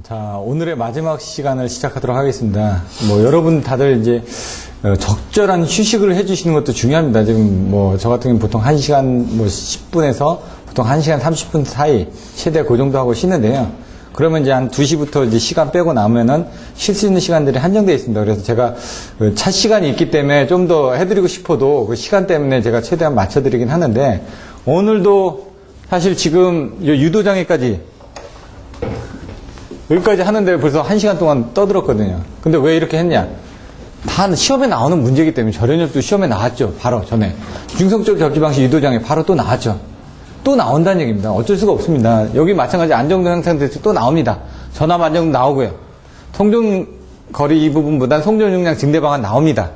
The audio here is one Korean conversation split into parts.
자, 오늘의 마지막 시간을 시작하도록 하겠습니다. 여러분 다들 이제 적절한 휴식을 해주시는 것도 중요합니다. 지금 저 같은 경우는 보통 1시간 10분에서 보통 1시간 30분 사이 최대 그 정도 하고 쉬는데요. 그러면 이제 한 2시부터 이제 시간 빼고 나면은 쉴 수 있는 시간들이 한정되어 있습니다. 그래서 제가 차 시간이 있기 때문에 좀 더 해드리고 싶어도 그 시간 때문에 제가 최대한 맞춰드리긴 하는데, 오늘도 사실 지금 유도장애까지 여기까지 하는데 벌써 1시간 동안 떠들었거든요. 근데 왜 이렇게 했냐? 다 시험에 나오는 문제이기 때문에. 저련엽도 시험에 나왔죠. 바로 전에. 중성적 접지 방식 유도장애 바로 또 나왔죠. 또 나온다는 얘기입니다. 어쩔 수가 없습니다. 여기 마찬가지 안정도 향상대책 또 나옵니다. 전압 안정도 나오고요. 통증거리 이 부분보단 송전용량 증대 방안 나옵니다.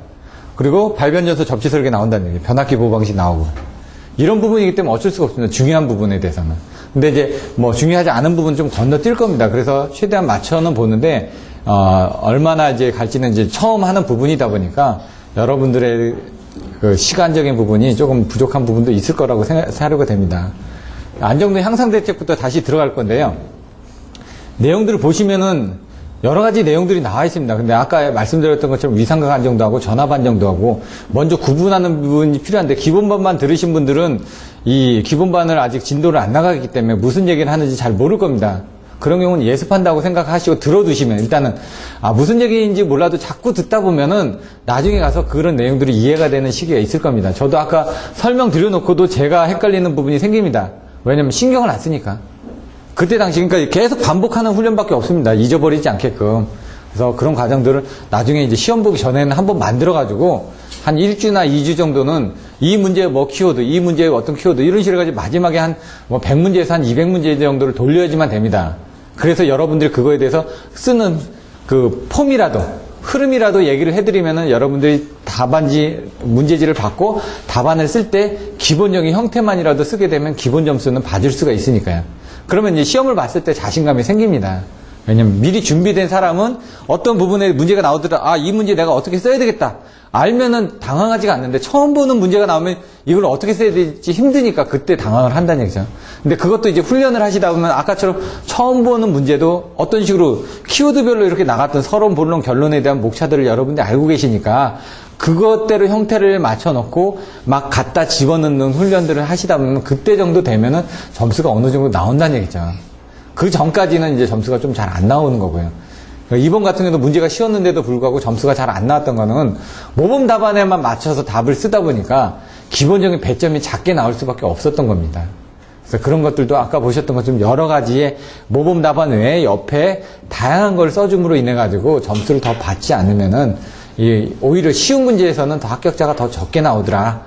그리고 발변전소 접지 설계 나온다는 얘기예요. 변압기 보호 방식 나오고. 이런 부분이기 때문에 어쩔 수가 없습니다. 중요한 부분에 대해서는. 근데 이제 중요하지 않은 부분 좀 건너뛸 겁니다. 그래서 최대한 맞춰는 보는데, 얼마나 이제 갈지는 이제 처음 하는 부분이다 보니까 여러분들의 그 시간적인 부분이 조금 부족한 부분도 있을 거라고 생각하려고 됩니다. 안정도 향상 대책부터 다시 들어갈 건데요. 내용들을 보시면은 여러 가지 내용들이 나와 있습니다. 근데 아까 말씀드렸던 것처럼 위상각 안정도하고 전압 안정도하고 먼저 구분하는 부분이 필요한데, 기본반만 들으신 분들은 이 기본반을 아직 진도를 안 나가기 때문에 무슨 얘기를 하는지 잘 모를 겁니다. 그런 경우는 예습한다고 생각하시고 들어두시면, 일단은 무슨 얘기인지 몰라도 자꾸 듣다 보면은 나중에 가서 그런 내용들이 이해가 되는 시기가 있을 겁니다. 저도 아까 설명드려놓고도 제가 헷갈리는 부분이 생깁니다. 왜냐면 신경을 안 쓰니까. 그때 당시, 그러니까 계속 반복하는 훈련밖에 없습니다. 잊어버리지 않게끔. 그래서 그런 과정들을 나중에 이제 시험 보기 전에는 한번 만들어가지고 한 1주나 2주 정도는 이 문제의 키워드, 이 문제의 어떤 키워드, 이런 식으로 해가지고 마지막에 한 100문제에서 한 200문제 정도를 돌려야지만 됩니다. 그래서 여러분들이 그거에 대해서 쓰는 그 폼이라도, 흐름이라도 얘기를 해드리면은 여러분들이 문제지를 받고 답안을 쓸 때 기본적인 형태만이라도 쓰게 되면 기본 점수는 받을 수가 있으니까요. 그러면 이제 시험을 봤을 때 자신감이 생깁니다. 왜냐면 미리 준비된 사람은 어떤 부분에 문제가 나오더라, 이 문제 내가 어떻게 써야 되겠다 알면은 당황하지가 않는데, 처음 보는 문제가 나오면 이걸 어떻게 써야 될지 힘드니까 그때 당황을 한다는 얘기죠. 근데 그것도 이제 훈련을 하시다 보면 아까처럼 처음 보는 문제도 어떤 식으로 키워드별로 이렇게 나갔던 서론, 본론, 결론에 대한 목차들을 여러분들이 알고 계시니까 그것대로 형태를 맞춰놓고 막 갖다 집어넣는 훈련들을 하시다 보면 그때 정도 되면은 점수가 어느 정도 나온다는 얘기죠. 그 전까지는 이제 점수가 좀 잘 안 나오는 거고요. 이번 같은 경우도 문제가 쉬웠는데도 불구하고 점수가 잘 안 나왔던 거는 모범 답안에만 맞춰서 답을 쓰다 보니까 기본적인 배점이 작게 나올 수밖에 없었던 겁니다. 그래서 그런 것들도 아까 보셨던 것처럼 여러 가지의 모범 답안 외에 옆에 다양한 걸 써줌으로 인해 가지고 점수를 더 받지 않으면은 오히려 쉬운 문제에서는 더 합격자가 더 적게 나오더라.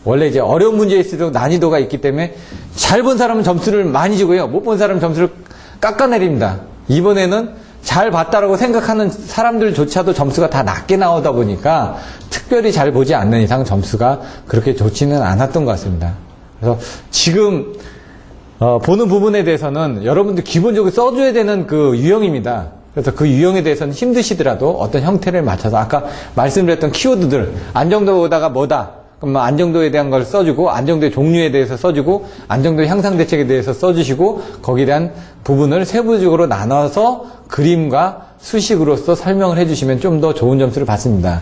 원래 이제 어려운 문제에 있어도 난이도가 있기 때문에 잘 본 사람은 점수를 많이 주고요, 못 본 사람은 점수를 깎아내립니다. 이번에는 잘 봤다라고 생각하는 사람들조차도 점수가 다 낮게 나오다 보니까 특별히 잘 보지 않는 이상 점수가 그렇게 좋지는 않았던 것 같습니다. 그래서 지금 보는 부분에 대해서는 여러분들 기본적으로 써줘야 되는 그 유형입니다. 그래서 그 유형에 대해서는 힘드시더라도 어떤 형태를 맞춰서 아까 말씀드렸던 키워드들, 안정도다가 뭐다, 그럼 안정도에 대한 걸 써주고, 안정도의 종류에 대해서 써주고, 안정도의 향상 대책에 대해서 써주시고, 거기에 대한 부분을 세부적으로 나눠서 그림과 수식으로서 설명을 해주시면 좀 더 좋은 점수를 받습니다.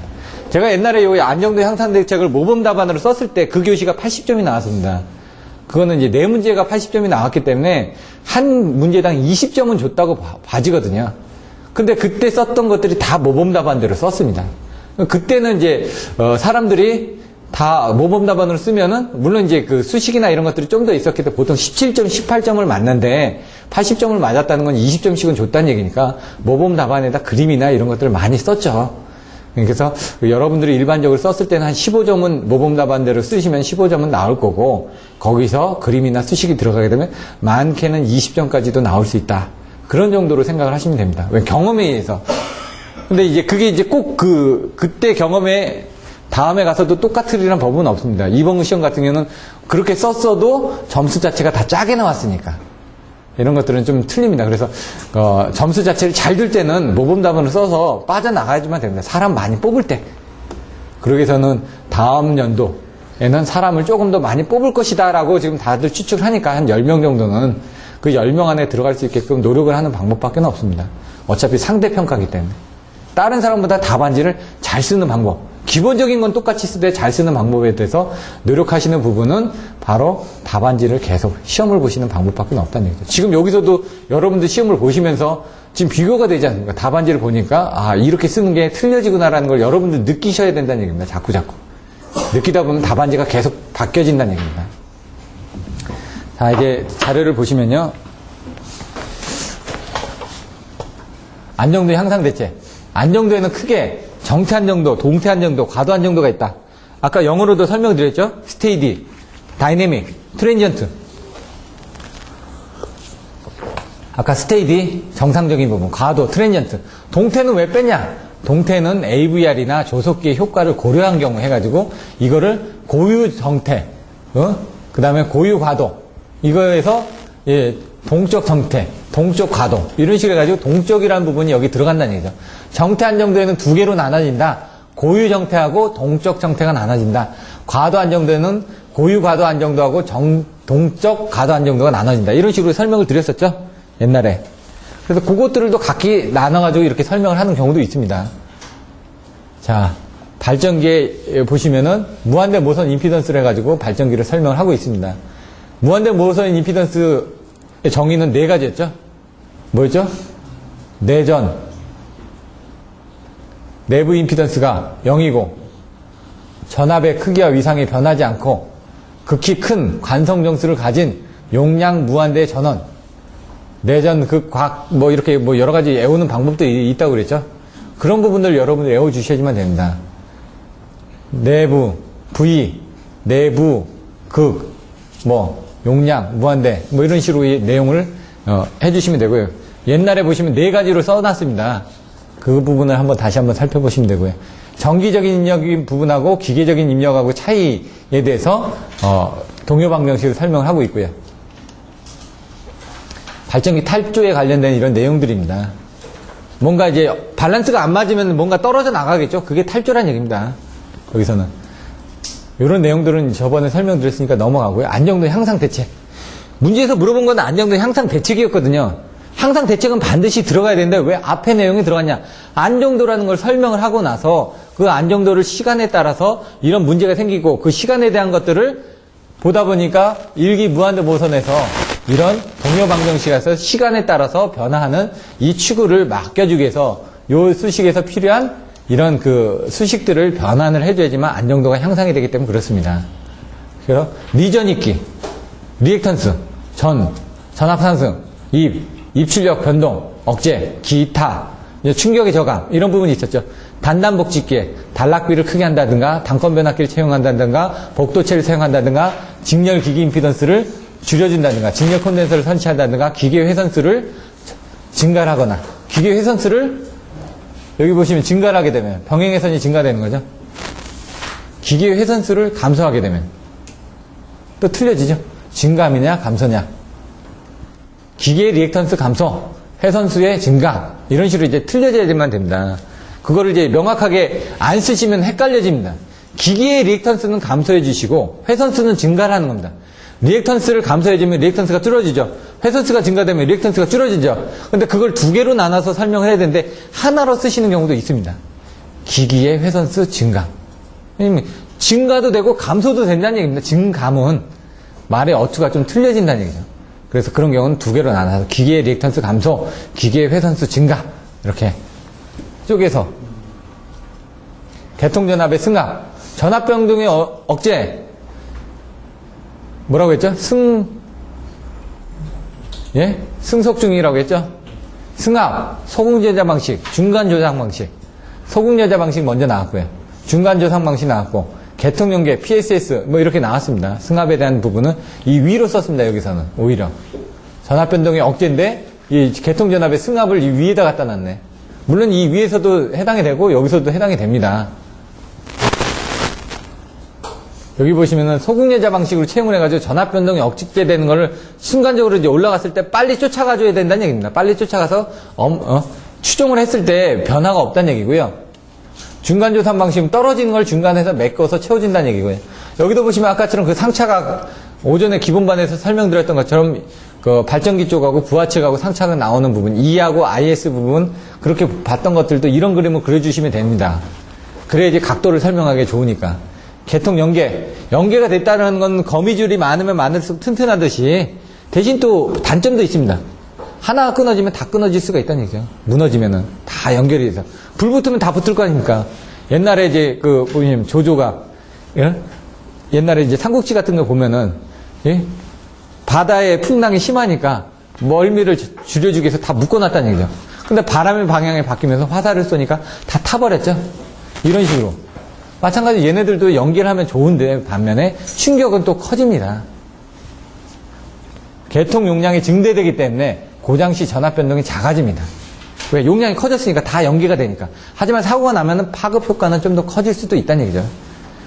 제가 옛날에 이 안정도 향상 대책을 모범 답안으로 썼을 때 그 교시가 80점이 나왔습니다. 그거는 이제 4문제가 80점이 나왔기 때문에 한 문제당 20점은 줬다고 봐지거든요. 근데 그때 썼던 것들이 다 모범 답안대로 썼습니다. 그때는 이제 사람들이 다 모범 답안으로 쓰면은, 물론 이제 그 수식이나 이런 것들이 좀 더 있었기 때문에 보통 17점, 18점을 맞는데 80점을 맞았다는 건 20점씩은 줬다는 얘기니까 모범 답안에다 그림이나 이런 것들을 많이 썼죠. 그래서 여러분들이 일반적으로 썼을 때는 한 15점은 모범 답안대로 쓰시면 15점은 나올 거고, 거기서 그림이나 수식이 들어가게 되면 많게는 20점까지도 나올 수 있다. 그런 정도로 생각을 하시면 됩니다. 왜? 경험에 의해서. 근데 이제 그게 이제 꼭 그때 경험에 다음에 가서도 똑같으리란 법은 없습니다. 이번 시험 같은 경우는 그렇게 썼어도 점수 자체가 다 짜게 나왔으니까. 이런 것들은 좀 틀립니다. 그래서 점수 자체를 잘 줄 때는 모범 답안을 써서 빠져나가야지만 됩니다. 사람 많이 뽑을 때. 그러기 위해서는 다음 연도에는 사람을 조금 더 많이 뽑을 것이다 라고 지금 다들 추측을 하니까 한 10명 정도는 그 10명 안에 들어갈 수 있게끔 노력을 하는 방법밖에 없습니다. 어차피 상대평가기 때문에. 다른 사람보다 답안지를 잘 쓰는 방법. 기본적인 건 똑같이 쓰되 잘 쓰는 방법에 대해서 노력하시는 부분은 바로 답안지를 계속 시험을 보시는 방법밖에 없다는 얘기죠. 지금 여기서도 여러분들 시험을 보시면서 지금 비교가 되지 않습니까? 답안지를 보니까 아 이렇게 쓰는 게 틀려지구나라는 걸 여러분들 느끼셔야 된다는 얘기입니다. 자꾸 느끼다 보면 답안지가 계속 바뀌어진다는 얘기입니다. 자 이제 자료를 보시면요. 안정도 향상 대책. 안정도에는 크게 정태 안정도, 동태 안정도, 과도 안정도가 있다. 아까 영어로도 설명드렸죠? 스테이디, 다이내믹, 트랜지언트. 아까 스테이디, 정상적인 부분, 과도, 트랜지언트. 동태는 왜 뺐냐? 동태는 AVR이나 조속기의 효과를 고려한 경우 해가지고 이거를 고유 정태, 그 다음에 고유 과도, 이거에서 예, 동적 정태, 동적 과도 이런 식으로 해가지고 동적이라는 부분이 여기 들어간다는 얘기죠. 정태 안정도에는 두 개로 나눠진다. 고유 정태하고 동적 정태가 나눠진다. 과도 안정도에는 고유 과도 안정도하고 동적 과도 안정도가 나눠진다. 이런 식으로 설명을 드렸었죠. 옛날에. 그래서 그것들을 또 각기 나눠가지고 이렇게 설명을 하는 경우도 있습니다. 자, 발전기에 보시면은 무한대 모선 임피던스를 해가지고 발전기를 설명을 하고 있습니다. 무한대 모선 임피던스의 정의는 네 가지였죠. 뭐였죠? 내전, 내부 임피던스가 0이고 전압의 크기와 위상이 변하지 않고 극히 큰 관성 정수를 가진 용량 무한대 전원, 내전, 극, 뭐 이렇게 뭐 여러 가지 외우는 방법도 있다고 그랬죠. 그런 부분들 여러분들 외워주셔야지만 됩니다. 내부, V, 내부, 극, 뭐 용량, 무한대, 뭐 이런 식으로 이 내용을 해주시면 되고요. 옛날에 보시면 네 가지로 써놨습니다. 그 부분을 다시 한번 살펴보시면 되고요. 정기적인 입력인 부분하고 기계적인 입력하고 차이에 대해서 동요 방정식으로 설명을 하고 있고요. 발전기 탈조에 관련된 이런 내용들입니다. 뭔가 이제 밸런스가 안 맞으면 뭔가 떨어져 나가겠죠. 그게 탈조란 얘기입니다. 여기서는. 이런 내용들은 저번에 설명드렸으니까 넘어가고요. 안정도 향상 대책. 문제에서 물어본 건 안정도 향상 대책이었거든요. 향상 대책은 반드시 들어가야 되는데 왜 앞에 내용이 들어갔냐. 안정도라는 걸 설명을 하고 나서 그 안정도를 시간에 따라서 이런 문제가 생기고 그 시간에 대한 것들을 보다 보니까 일기 무한대 모선에서 이런 동요 방정식에서 시간에 따라서 변화하는 이 추구를 맡겨주기 위해서 요 수식에서 필요한 이런 그 수식들을 변환을 해줘야지만 안정도가 향상이 되기 때문에 그렇습니다. 그래서 리전 있기, 리액턴스, 전압 상승, 입출력 변동, 억제, 기타, 충격의 저감 이런 부분이 있었죠. 단단복직기에 단락비를 크게 한다든가 단건 변압기를 채용한다든가 복도체를 사용한다든가 직렬 기기 임피던스를 줄여준다든가 직렬 콘덴서를 설치한다든가 기계 회선수를 증가를 하거나 기계 회선수를 여기 보시면 증가를 하게 되면 병행회선이 증가되는 거죠. 기계 회선수를 감소하게 되면 또 틀려지죠. 증감이냐 감소냐. 기계의 리액턴스 감소, 회선수의 증가 이런 식으로 이제 틀려져야만 됩니다. 그거를 이제 명확하게 안 쓰시면 헷갈려집니다. 기계의 리액턴스는 감소해 주시고 회선수는 증가를 하는 겁니다. 리액턴스를 감소해주면 리액턴스가 줄어지죠. 회선수가 증가되면 리액턴스가 줄어지죠. 근데 그걸 두 개로 나눠서 설명을 해야 되는데 하나로 쓰시는 경우도 있습니다. 기기의 회선수 증가. 증가도 되고 감소도 된다는 얘기입니다. 증감은 말의 어투가 좀 틀려진다는 얘기죠. 그래서 그런 경우는 두 개로 나눠서 기계의 리액턴스 감소, 기계의 회선수 증가 이렇게 쪼개서 개통전압의 승합, 전압 변동의 억제 뭐라고 했죠? 승속 중이라고 했죠? 승합, 소극여자 방식, 중간 조작 방식. 소극여자 방식 먼저 나왔고요. 중간 조작 방식 나왔고, 개통연계, PSS, 뭐 이렇게 나왔습니다. 승합에 대한 부분은 이 위로 썼습니다, 여기서는. 오히려. 전압 변동의 억제인데, 이 개통전압의 승합을 이 위에다 갖다 놨네. 물론 이 위에서도 해당이 되고, 여기서도 해당이 됩니다. 여기 보시면은 소극여자 방식으로 채용을 해가지고 전압 변동이 억제되는 거를 순간적으로 이제 올라갔을 때 빨리 쫓아가줘야 된다는 얘기입니다. 빨리 쫓아가서 추종을 했을 때 변화가 없다는 얘기고요. 중간 조산 방식은 떨어지는 걸 중간에서 메꿔서 채워준다는 얘기고요. 여기도 보시면 아까처럼 그 상차각 오전에 기본반에서 설명드렸던 것처럼 그 발전기 쪽하고 부하측하고 상착은 나오는 부분, E하고 IS 부분, 그렇게 봤던 것들도 이런 그림을 그려주시면 됩니다. 그래야 이제 각도를 설명하기 좋으니까. 개통 연계가 됐다는 건 거미줄이 많으면 많을수록 튼튼하듯이, 대신 또 단점도 있습니다. 하나가 끊어지면 다 끊어질 수가 있다는 얘기죠. 무너지면은 다 연결이 돼서. 불 붙으면 다 붙을 거 아닙니까? 옛날에 이제 보시면 조조가, 예? 옛날에 이제 삼국지 같은 거 보면은, 예? 바다의 풍랑이 심하니까 멀미를 줄여주기 위해서 다 묶어놨다는 얘기죠. 근데 바람의 방향이 바뀌면서 화살을 쏘니까 다 타버렸죠. 이런 식으로. 마찬가지로 얘네들도 연기를 하면 좋은데 반면에 충격은 또 커집니다. 개통 용량이 증대되기 때문에 고장시 전압 변동이 작아집니다. 왜? 용량이 커졌으니까 다 연기가 되니까. 하지만 사고가 나면은 파급 효과는 좀 더 커질 수도 있다는 얘기죠.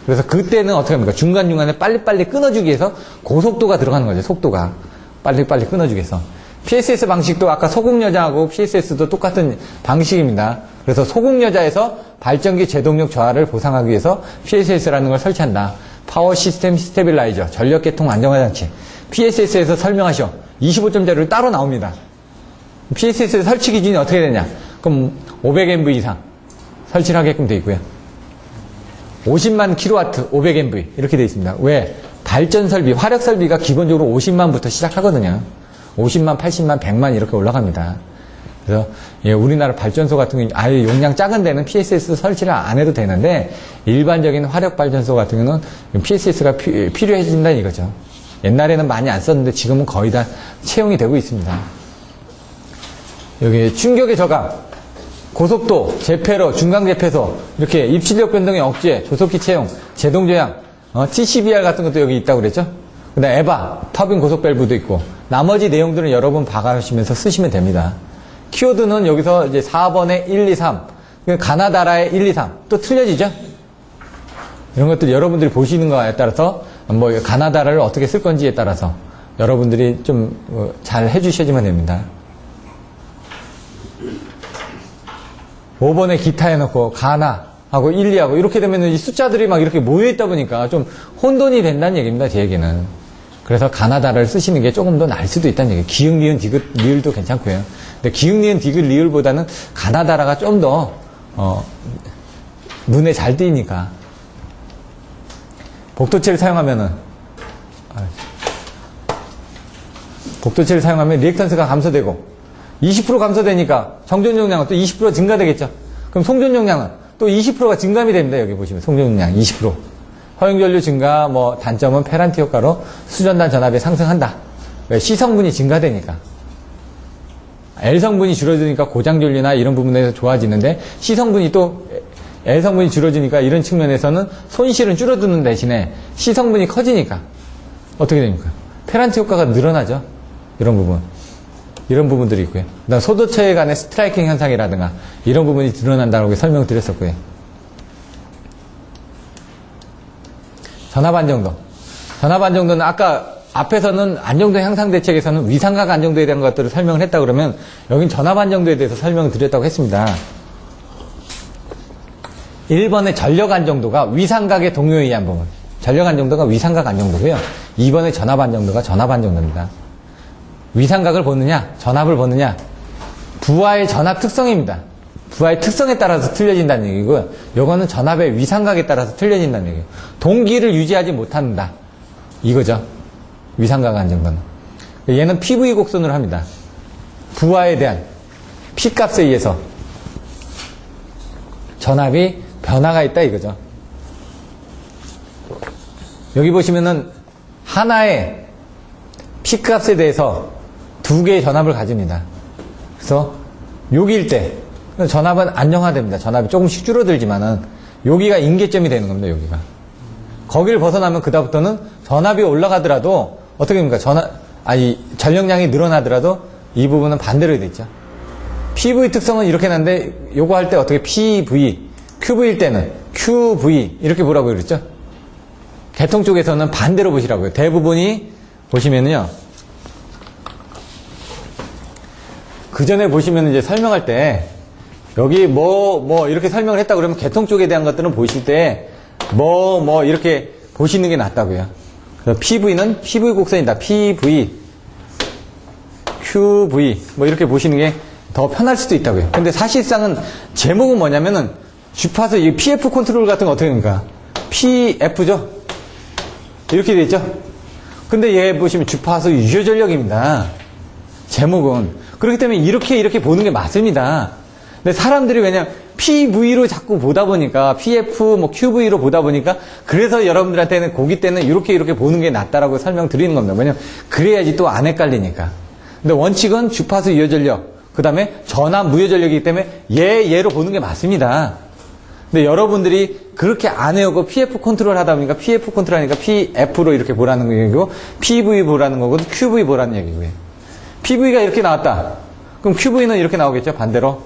그래서 그때는 어떻게 합니까? 중간중간에 빨리빨리 끊어주기 위해서 고속도가 들어가는 거죠. 속도가. 빨리빨리 끊어주기 위해서. PSS 방식도 아까 소극여자하고 PSS도 똑같은 방식입니다. 그래서 소극여자에서 발전기 제동력 저하를 보상하기 위해서 PSS라는 걸 설치한다. 파워 시스템 스테빌라이저, 전력계통 안정화장치. PSS에서 설명하셔. 25점짜리로 따로 나옵니다. PSS 설치 기준이 어떻게 되냐? 그럼 500MV 이상 설치를 하게끔 되어 있고요. 50만 kW, 500MV 이렇게 되어 있습니다. 왜? 발전 설비, 화력 설비가 기본적으로 50만부터 시작하거든요. 50만, 80만, 100만 이렇게 올라갑니다. 그래서 예, 우리나라 발전소 같은 경우 아예 용량 작은 데는 PSS 설치를 안 해도 되는데 일반적인 화력 발전소 같은 경우는 PSS가 필요해진다는 이거죠. 옛날에는 많이 안 썼는데 지금은 거의 다 채용이 되고 있습니다. 여기 충격의 저감, 고속도, 재폐로, 중강재폐소, 이렇게 입출력 변동의 억제, 조속기 채용, 제동조향, TCBR 같은 것도 여기 있다고 그랬죠? 그 다음에 에바, 터빈 고속 밸브도 있고, 나머지 내용들은 여러분 봐가시면서 쓰시면 됩니다. 키워드는 여기서 이제 4번에 1, 2, 3, 가나다라의 1, 2, 3, 또 틀려지죠? 이런 것들 여러분들이 보시는 거에 따라서, 뭐, 가나다라를 어떻게 쓸 건지에 따라서 여러분들이 좀 잘 해주셔야지만 됩니다. 5번에 기타 해놓고 가나하고 1, 2하고 이렇게 되면 이 숫자들이 막 이렇게 모여있다 보니까 좀 혼돈이 된다는 얘기입니다. 제 얘기는. 그래서 가나다라를 쓰시는 게 조금 더 나을 수도 있다는 얘기예요. 기역, 니은, 디귿, 리을도 괜찮고요. 근데 기역, 니은, 디귿, 리을보다는 가나다라가 좀 더 눈에 잘 띄니까. 복도체를 사용하면 리액턴스가 감소되고 20% 감소되니까 정전 용량은 또 20% 증가되겠죠. 그럼 송전 용량은 또 20%가 증감이 됩니다. 여기 보시면 송전 용량 20%. 허용전류 증가, 뭐 단점은 페란티 효과로 수전단 전압이 상승한다. 왜? C성분이 증가되니까. L성분이 줄어드니까 고장전류나 이런 부분에서 좋아지는데 C성분이 또 L성분이 줄어드니까 이런 측면에서는 손실은 줄어드는 대신에 C성분이 커지니까 어떻게 됩니까? 페란티 효과가 늘어나죠. 이런 부분. 이런 부분들이 있고요. 그다음 소도처에 간의 스트라이킹 현상이라든가 이런 부분이 드러난다고 설명을 드렸었고요. 전압 안정도. 전압 안정도는 아까 앞에서는 안정도 향상 대책에서는 위상각 안정도에 대한 것들을 설명을 했다 그러면 여긴 전압 안정도에 대해서 설명을 드렸다고 했습니다. 1번의 전력 안정도가 위상각의 동요에 의한 부분. 전력 안정도가 위상각 안정도고요. 2번의 전압 안정도가 전압 안정도입니다. 위상각을 보느냐, 전압을 보느냐, 부하의 전압 특성입니다. 부하의 특성에 따라서 틀려진다는 얘기고요. 요거는 전압의 위상각에 따라서 틀려진다는 얘기예요. 동기를 유지하지 못한다. 이거죠. 위상각 안정도는. 얘는 PV 곡선으로 합니다. 부하에 대한 P값에 의해서 전압이 변화가 있다 이거죠. 여기 보시면은 하나의 P값에 대해서 두 개의 전압을 가집니다. 그래서 여기일 때 전압은 안정화됩니다. 전압이 조금씩 줄어들지만은 여기가 임계점이 되는 겁니다. 여기가. 거기를 벗어나면 그다음부터는 전압이 올라가더라도 어떻게 됩니까? 전력량이 늘어나더라도 이 부분은 반대로 되어 있죠. PV 특성은 이렇게 나는데 요거 할 때 어떻게 PV, QV일 때는 QV 이렇게 보라고 그랬죠. 개통 쪽에서는 반대로 보시라고요. 대부분이 보시면은요. 그 전에 보시면 이제 설명할 때 여기 뭐 이렇게 설명을 했다 그러면 개통 쪽에 대한 것들은 보실 때 뭐 이렇게 보시는 게 낫다고요. 그래서 PV는 PV 곡선이다. PV QV 뭐 이렇게 보시는 게 더 편할 수도 있다고요. 근데 사실상은 제목은 뭐냐면은 주파수 이 PF 컨트롤 같은 거 어떻게 됩니까? PF죠? 이렇게 돼 있죠? 근데 얘 보시면 주파수 유효 전력입니다. 제목은. 그렇기 때문에 이렇게 보는 게 맞습니다. 근데 사람들이 왜냐면 PV로 자꾸 보다 보니까 PF 뭐 QV로 보다 보니까 그래서 여러분들한테는 고기 때는 이렇게 보는 게 낫다라고 설명드리는 겁니다. 왜냐면 그래야지 또 안 헷갈리니까. 근데 원칙은 주파수 유효 전력, 그 다음에 전압 무효 전력이기 때문에 얘로 보는 게 맞습니다. 근데 여러분들이 그렇게 안 해오고 PF 컨트롤 하다 보니까 PF 컨트롤 하니까 PF로 이렇게 보라는 얘기고 PV 보라는 거고 QV 보라는 얘기고요. PV가 이렇게 나왔다. 그럼 QV는 이렇게 나오겠죠? 반대로.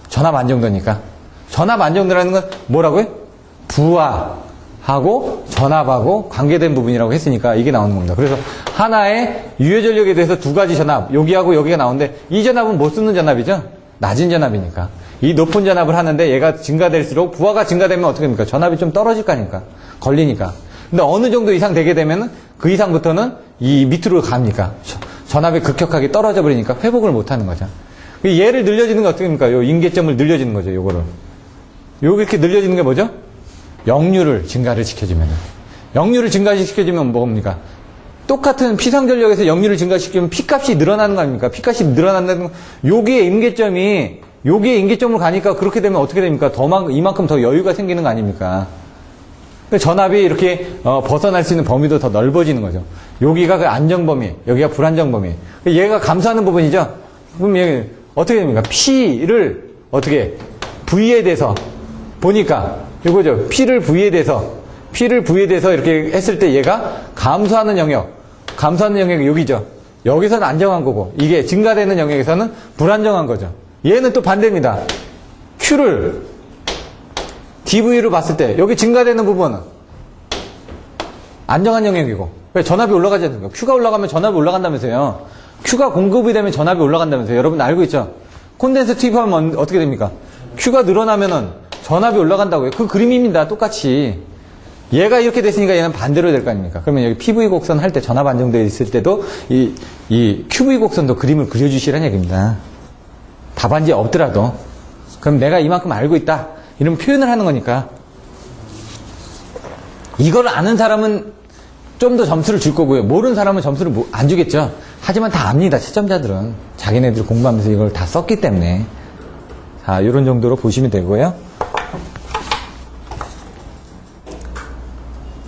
전압 안정도니까. 전압 안정도라는 건 뭐라고요? 부하하고 전압하고 관계된 부분이라고 했으니까 이게 나오는 겁니다. 그래서 하나의 유효 전력에 대해서 두 가지 전압, 여기하고 여기가 나오는데 이 전압은 못 쓰는 전압이죠? 낮은 전압이니까. 이 높은 전압을 하는데 얘가 증가될수록 부하가 증가되면 어떻게 됩니까? 전압이 좀 떨어질 거 아닙니까? 걸리니까. 근데 어느 정도 이상 되게 되면은 그 이상부터는 이 밑으로 갑니까? 전압이 급격하게 떨어져 버리니까 회복을 못 하는 거죠. 얘를 늘려지는 게 어떻게 됩니까? 요 임계점을 늘려지는 거죠, 요거를. 이렇게 늘려지는 게 뭐죠? 역류를 증가를 시켜주면. 역류를 증가시켜주면 뭡니까? 똑같은 피상전력에서 역류를 증가시키면 P값이 늘어나는 거 아닙니까? P값이 늘어난다는 건, 여기에 임계점으로 가니까 그렇게 되면 어떻게 됩니까? 이만큼 더 여유가 생기는 거 아닙니까? 전압이 이렇게 벗어날 수 있는 범위도 더 넓어지는 거죠. 여기가 그 안정범위, 여기가 불안정범위. 얘가 감소하는 부분이죠. 그럼 얘 어떻게 됩니까? P를 어떻게 V에 대해서 보니까 이거죠. P를 V에 대해서 이렇게 했을 때 얘가 감소하는 영역이 여기죠. 여기서는 안정한 거고 이게 증가되는 영역에서는 불안정한 거죠. 얘는 또 반대입니다. Q를 DV로 봤을 때 여기 증가되는 부분은 안정한 영역이고 왜 전압이 올라가지 않습니까? Q가 올라가면 전압이 올라간다면서요. Q가 공급이 되면 전압이 올라간다면서요. 여러분 알고 있죠? 콘덴서 투입하면 어떻게 됩니까? Q가 늘어나면은 전압이 올라간다고요. 그 그림입니다. 똑같이. 얘가 이렇게 됐으니까 얘는 반대로 될 거 아닙니까? 그러면 여기 PV 곡선 할 때 전압 안정되어 있을 때도 이 QV 곡선도 그림을 그려주시라는 얘기입니다. 답안지에 없더라도. 그럼 내가 이만큼 알고 있다. 이런 표현을 하는 거니까. 이걸 아는 사람은 좀 더 점수를 줄 거고요. 모르는 사람은 점수를 안 주겠죠. 하지만 다 압니다. 채점자들은. 자기네들 공부하면서 이걸 다 썼기 때문에. 자, 이런 정도로 보시면 되고요.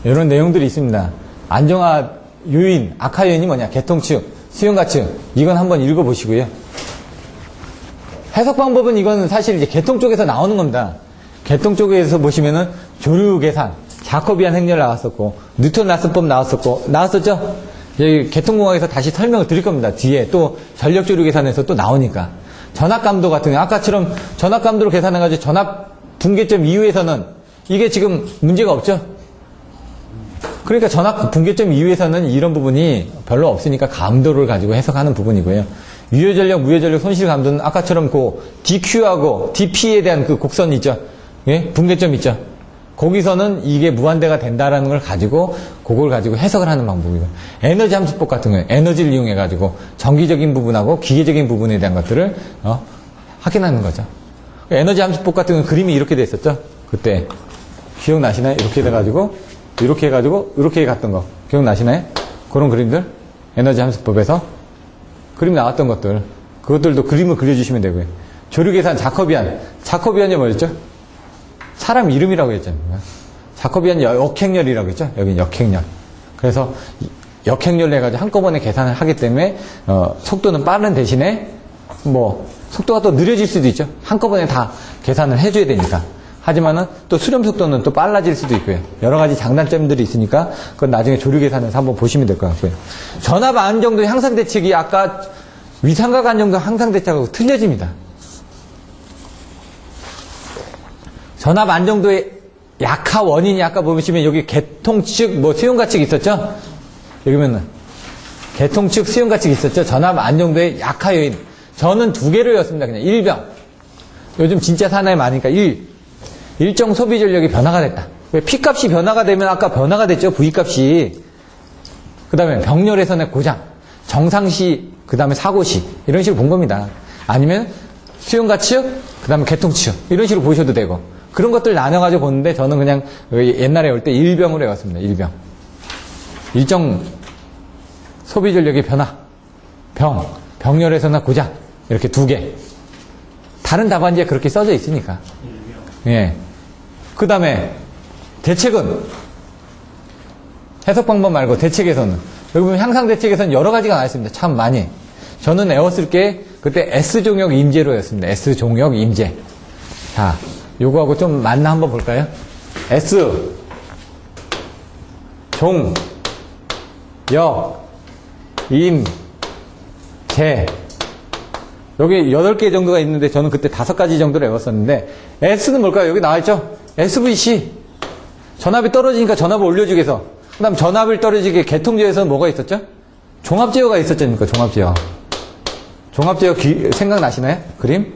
이런 내용들이 있습니다. 안정화 요인, 악화 요인이 뭐냐? 개통축, 수용가축. 이건 한번 읽어보시고요. 해석 방법은 이건 사실 이제 개통 쪽에서 나오는 겁니다. 개통 쪽에서 보시면은 조류 계산, 자코비안 행렬 나왔었고, 뉴턴 라슨법 나왔었죠? 여기 개통공학에서 다시 설명을 드릴 겁니다. 뒤에 또 전력 조류 계산에서 또 나오니까. 전압감도 같은 경우, 아까처럼 전압감도로 계산해가지고 전압 붕괴점 이후에서는 이게 지금 문제가 없죠? 그러니까 전압 붕괴점 이후에서는 이런 부분이 별로 없으니까 감도를 가지고 해석하는 부분이고요. 유효전력, 무효전력, 손실감도는 아까처럼 그 DQ하고 DP에 대한 그 곡선 있죠? 예? 붕괴점 있죠? 거기서는 이게 무한대가 된다라는 걸 가지고 그걸 가지고 해석을 하는 방법이고 에너지 함수법 같은 거예요. 에너지를 이용해가지고 정기적인 부분하고 기계적인 부분에 대한 것들을 확인하는 거죠. 에너지 함수법 같은 건 그림이 이렇게 돼 있었죠? 그때 기억나시나요? 이렇게 돼가지고 이렇게 해가지고 이렇게 갔던 거 기억나시나요? 그런 그림들 에너지 함수법에서 그림 나왔던 것들 그것들도 그림을 그려주시면 되고요. 조류계산 자코비안이 뭐였죠? 사람 이름이라고 했잖아요. 자코비안 역행렬이라고 했죠? 여기 역행렬. 그래서 역행렬 해가지고 한꺼번에 계산을 하기 때문에 속도는 빠른 대신에 뭐 속도가 또 느려질 수도 있죠. 한꺼번에 다 계산을 해줘야 되니까. 하지만은 또 수렴 속도는 또 빨라질 수도 있고요. 여러 가지 장단점들이 있으니까 그건 나중에 조류 계산에서 한번 보시면 될 것 같고요. 전압 안정도 향상 대책이 아까 위상각 안정도 향상 대책하고 틀려집니다. 전압 안정도의 약화 원인이 아까 보시면 여기 개통측 뭐 수용가측 있었죠? 여기 보면은 개통측 수용가측 있었죠? 전압 안정도의 약화 요인. 저는 두 개를 외웠습니다. 그냥 일병. 요즘 진짜 사나이 많으니까 일정 소비 전력이 변화가 됐다. 왜 P값이 변화가 되면 아까 변화가 됐죠? V값이. 그 다음에 병렬 회선의 고장. 정상시 그 다음에 사고시. 이런 식으로 본 겁니다. 아니면 수용가치역, 그 다음에 개통치역. 이런 식으로 보셔도 되고. 그런 것들 나눠가지고 보는데 저는 그냥 옛날에 올 때 일병으로 외웠습니다. 일병. 일정 소비 전력의 변화. 병렬에서나 고장. 이렇게 두 개. 다른 답안지에 그렇게 써져 있으니까. 예. 그 다음에 대책은 해석 방법 말고 대책에서는 여기 보면 향상 대책에서는 여러 가지가 나와 있습니다. 참 많이. 저는 외웠을 게 그때 S종역 임제로였습니다. S종역 임제. 자, 요거하고 좀 맞나 한번 볼까요? S 종 역 임 제 여기 8개 정도가 있는데 저는 그때 5가지 정도를 외웠었는데 S는 뭘까요? 여기 나와있죠? SVC 전압이 떨어지니까 전압을 올려주기 위해서 그 다음 전압을 떨어지게 개통제에서는 뭐가 있었죠? 종합제어가 있었지 않습니까? 종합제어 생각나시나요? 그림?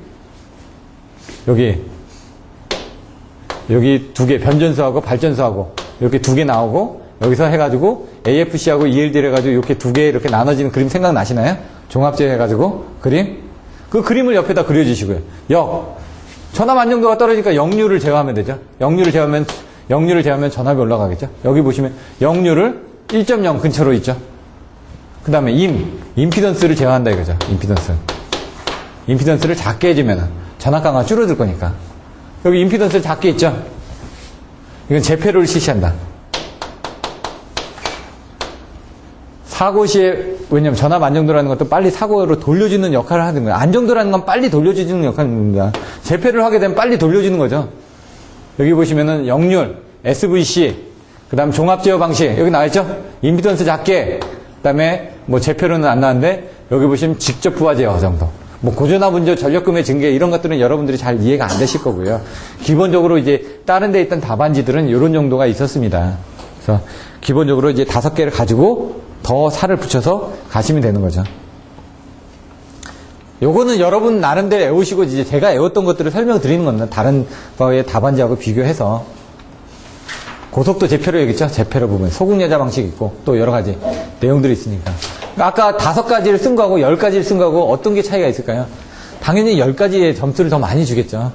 여기 두 개 변전소하고 발전소하고 이렇게 두 개 나오고 여기서 해가지고 AFC하고 ELD를 해가지고 이렇게 두 개 이렇게 나눠지는 그림 생각나시나요? 종합제어 해가지고 그림? 그 그림을 옆에다 그려주시고요. 전압 안정도가 떨어지니까 역류를 제어하면 되죠. 역류를 제어하면 전압이 올라가겠죠. 여기 보시면 역류를 1.0 근처로 있죠. 그 다음에 임피던스를 제어한다 이거죠. 임피던스를 작게 해주면 전압 강화가 줄어들 거니까. 여기 임피던스를 작게 있죠. 이건 제페로를 실시한다. 사고 시에 왜냐면 전압 안정도라는 것도 빨리 사고로 돌려주는 역할을 하는 거예요. 안정도라는 건 빨리 돌려주는 역할입니다. 재패를 하게 되면 빨리 돌려주는 거죠. 여기 보시면은 역률, SVC, 그 다음 종합제어 방식 여기 나와있죠? 임피던스 작게, 그 다음에 뭐 재패로는 안 나왔는데 여기 보시면 직접 부하 제어 정도. 뭐 고전압 운전, 전력금의 증개 이런 것들은 여러분들이 잘 이해가 안 되실 거고요. 기본적으로 이제 다른 데 있던 답안지들은 이런 정도가 있었습니다. 그래서 기본적으로 이제 5개를 가지고 더 살을 붙여서 가시면 되는 거죠. 요거는 여러분 나름대로 외우시고 이제 제가 외웠던 것들을 설명드리는 겁니다. 다른 거의 답안지하고 비교해서. 고속도 제페로 여기 있죠? 제페로 부분. 소극여자 방식 있고 또 여러 가지 내용들이 있으니까. 아까 5가지를 쓴 거하고 10가지를 쓴 거하고 어떤 게 차이가 있을까요? 당연히 10가지의 점수를 더 많이 주겠죠.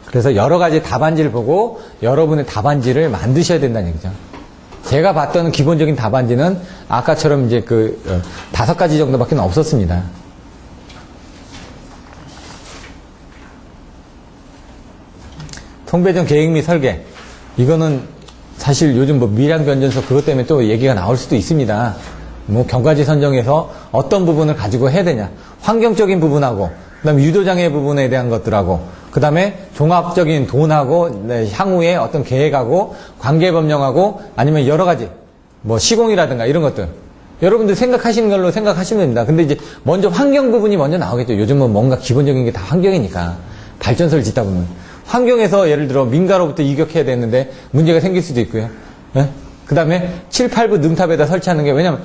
그래서 여러 가지 답안지를 보고 여러분의 답안지를 만드셔야 된다는 얘기죠. 제가 봤던 기본적인 답안지는 아까처럼 이제 5가지 정도밖에 없었습니다. 통배전 계획 및 설계. 이거는 사실 요즘 뭐 밀양 변전소 그것 때문에 또 얘기가 나올 수도 있습니다. 뭐 경과지 선정에서 어떤 부분을 가지고 해야 되냐. 환경적인 부분하고, 그 다음에 유도장애 부분에 대한 것들하고, 그 다음에 종합적인 돈하고, 향후에 어떤 계획하고, 관계법령하고, 아니면 여러 가지, 뭐 시공이라든가 이런 것들. 여러분들 생각하시는 걸로 생각하시면 됩니다. 근데 이제 먼저 환경 부분이 먼저 나오겠죠. 요즘은 뭔가 기본적인 게 다 환경이니까. 발전소를 짓다 보면. 환경에서 예를 들어 민가로부터 이격해야 되는데 문제가 생길 수도 있고요. 그 다음에 7, 8부 능탑에다 설치하는 게 왜냐면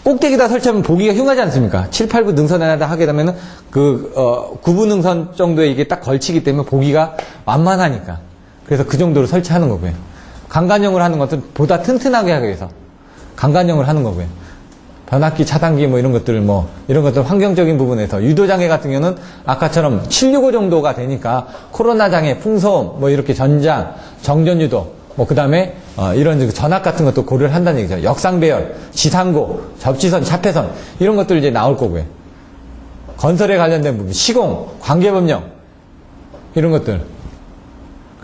꼭대기다 설치하면 보기가 흉하지 않습니까? 7, 8부 능선에다 하게 되면은 9부 능선 정도에 이게 딱 걸치기 때문에 보기가 완만하니까. 그래서 그 정도로 설치하는 거고요. 강간형으로 하는 것은 보다 튼튼하게 하기 위해서 강간형으로 하는 거고요. 변압기, 차단기 이런 것들 환경적인 부분에서 유도장애 같은 경우는 아까처럼 765 정도가 되니까 코로나 장애, 풍소음, 이렇게 전장, 정전유도, 그 다음에 이런 전압 같은 것도 고려를 한다는 얘기죠. 역상배열, 지상고, 접지선, 차폐선 이런 것들 이제 나올 거고요. 건설에 관련된 부분, 시공, 관계법령 이런 것들.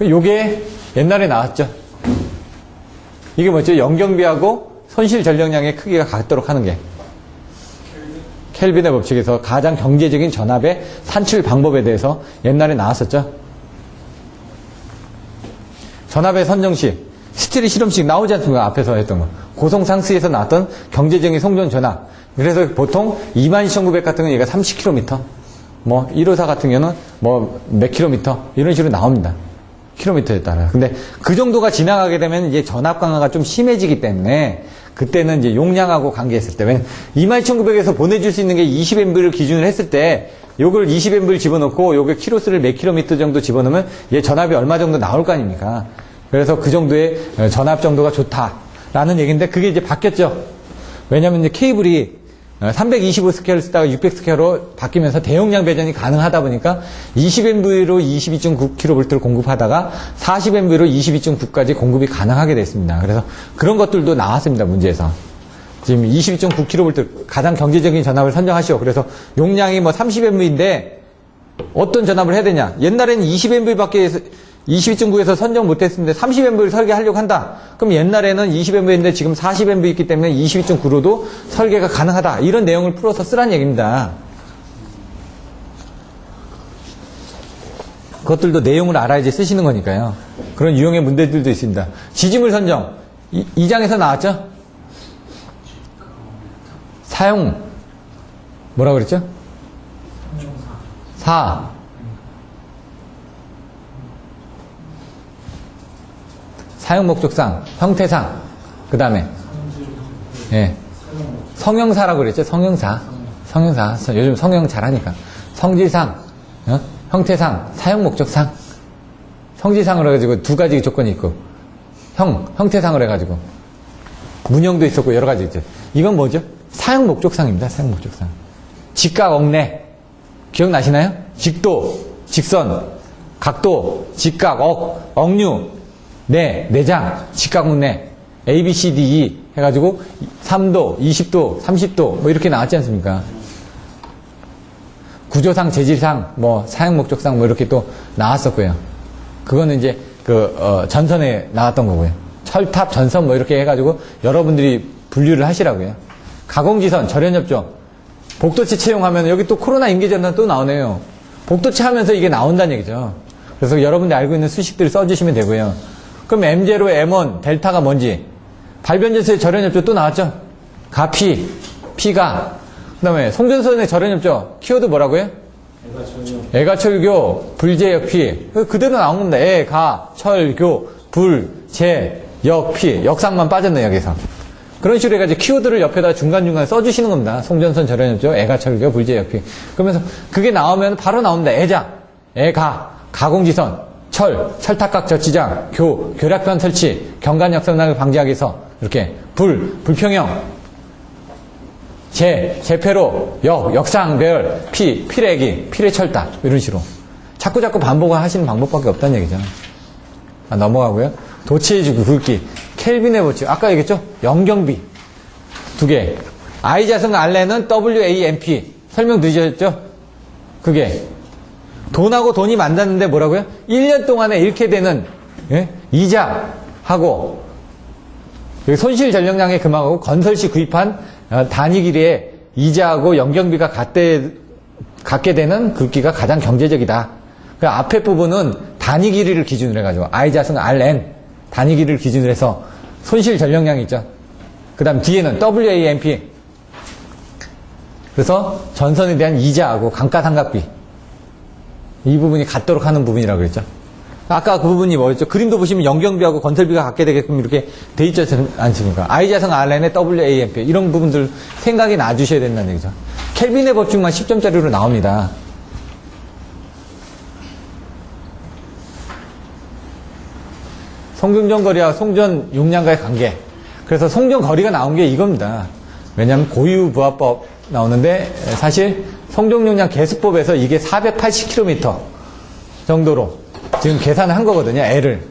요게 옛날에 나왔죠. 이게 뭐죠? 연경비하고 손실 전력량의 크기가 같도록 하는 게 켈빈의 법칙에서 가장 경제적인 전압의 산출 방법에 대해서 옛날에 나왔었죠. 전압의 선정식, 스틸의 실험식 나오지 않습니까? 앞에서 했던 거. 고성상스에서 나왔던 경제적인 송전 전압. 그래서 보통 22,900 같은 경우는 얘가 30km, 154 같은 경우는 몇 킬로미터 이런 식으로 나옵니다. 킬로미터에 따라. 근데 그 정도가 지나가게 되면 이제 전압 강화가 좀 심해지기 때문에 그때는 이제 용량하고 관계했을 때, 왜냐면 22,900에서 보내줄 수 있는 게 20A를 기준으로 했을 때, 요걸 20A를 집어넣고, 요게 키로수를 몇 킬로미터 정도 집어넣으면 얘 전압이 얼마 정도 나올 거 아닙니까? 그래서 그 정도의 전압 정도가 좋다라는 얘기인데, 그게 이제 바뀌었죠. 왜냐면 이제 케이블이 325스퀘어를 쓰다가 600스퀘어로 바뀌면서 대용량 배전이 가능하다 보니까 20MV로 22.9kV를 공급하다가 40MV로 22.9까지 공급이 가능하게 됐습니다. 그래서 그런 것들도 나왔습니다. 문제에서. 지금 22.9kV 가장 경제적인 전압을 선정하시오. 그래서 용량이 뭐 30MV인데 어떤 전압을 해야 되냐. 옛날에는 20MV밖에 22.9에서 선정 못했는데 30MV를 설계하려고 한다. 그럼 옛날에는 20MV인데 지금 40MV 있기 때문에 22.9로도 설계가 가능하다. 이런 내용을 풀어서 쓰란 얘기입니다. 그것들도 내용을 알아야지 쓰시는 거니까요. 그런 유형의 문제들도 있습니다. 지지물 선정. 이 장에서 나왔죠? 사용. 뭐라고 그랬죠? 4. 사용 목적상, 형태상, 그 다음에, 예. 성형사라고 그랬죠? 성형사. 성형사. 요즘 성형 잘하니까. 성질상, 형태상, 사용 목적상. 성질상으로 해가지고 두 가지 조건이 있고, 형태상으로 해가지고, 문형도 있었고, 여러 가지 있죠. 이건 뭐죠? 사용 목적상입니다. 사용 목적상. 직각, 억내. 기억나시나요? 직도, 직선, 각도, 직각, 억류, 내장, 직각문내, A, B, C, D, E 해가지고 3도, 20도, 30도 뭐 이렇게 나왔지 않습니까? 구조상, 재질상, 뭐 사용 목적상 뭐 이렇게 또 나왔었고요. 그거는 이제 전선에 나왔던 거고요. 철탑, 전선 뭐 이렇게 해가지고 여러분들이 분류를 하시라고요. 가공지선, 절연협조, 복도체 채용하면 여기 또 코로나 인계전단 또 나오네요. 복도체 하면서 이게 나온다는 얘기죠. 그래서 여러분들이 알고 있는 수식들을 써주시면 되고요. 그럼 M0, M1, 델타가 뭔지. 발변제소의 절연협조 또 나왔죠? 가피, 피가. 그 다음에 송전선의 절연협조. 키워드 뭐라고요? 애가철교, 불제역피. 그대로 나온 겁니다. 애가철교, 불제역피. 역상만 빠졌네, 여기서. 그런 식으로 해가지고 키워드를 옆에다 중간중간 써주시는 겁니다. 송전선 절연협조, 애가철교, 불제역피. 그러면서 그게 나오면 바로 나옵니다. 애자, 애가, 가공지선. 철탑각 저치장, 교략변 설치, 경관역선락을 방지하기 위해서 이렇게 불평형, 재폐로, 역상, 배열, 피레기, 피레철탑 이런 식으로 자꾸 반복을 하시는 방법밖에 없다는 얘기죠. 넘어가고요. 도체해주고 굵기, 켈빈의 법칙 아까 얘기했죠? 영경비 2개, I자승 알렌은 WAMP 설명 드렸죠? 그게 돈하고 돈이 만났는데 뭐라고요? 1년 동안에 잃게 되는 이자하고 손실 전력량의 금액하고 건설시 구입한 단위 길이의 이자하고 연경비가 같게 되는 굵기가 가장 경제적이다. 그 앞에 부분은 단위 길이를 기준으로 해가지고 I자승 RN 단위 길이를 기준으로 해서 손실 전력량이 있죠. 그 다음 뒤에는 WAMP 그래서 전선에 대한 이자하고 감가상각비 이 부분이 같도록 하는 부분이라고 그랬죠. 아까 그 부분이 뭐였죠? 그림도 보시면 연경비하고 건설비가 같게 되게끔 이렇게 돼 있지 않습니까? I자승 RN의 WAMP 이런 부분들 생각이 나주셔야 된다는 얘기죠. 켈빈의 법칙만 10점짜리로 나옵니다. 송전거리와 송전 용량과의 관계. 그래서 송전거리가 나온 게 이겁니다. 왜냐하면 고유부하법 나오는데 사실 송전용량 계수법에서 이게 480km 정도로 지금 계산을 한 거거든요. L을.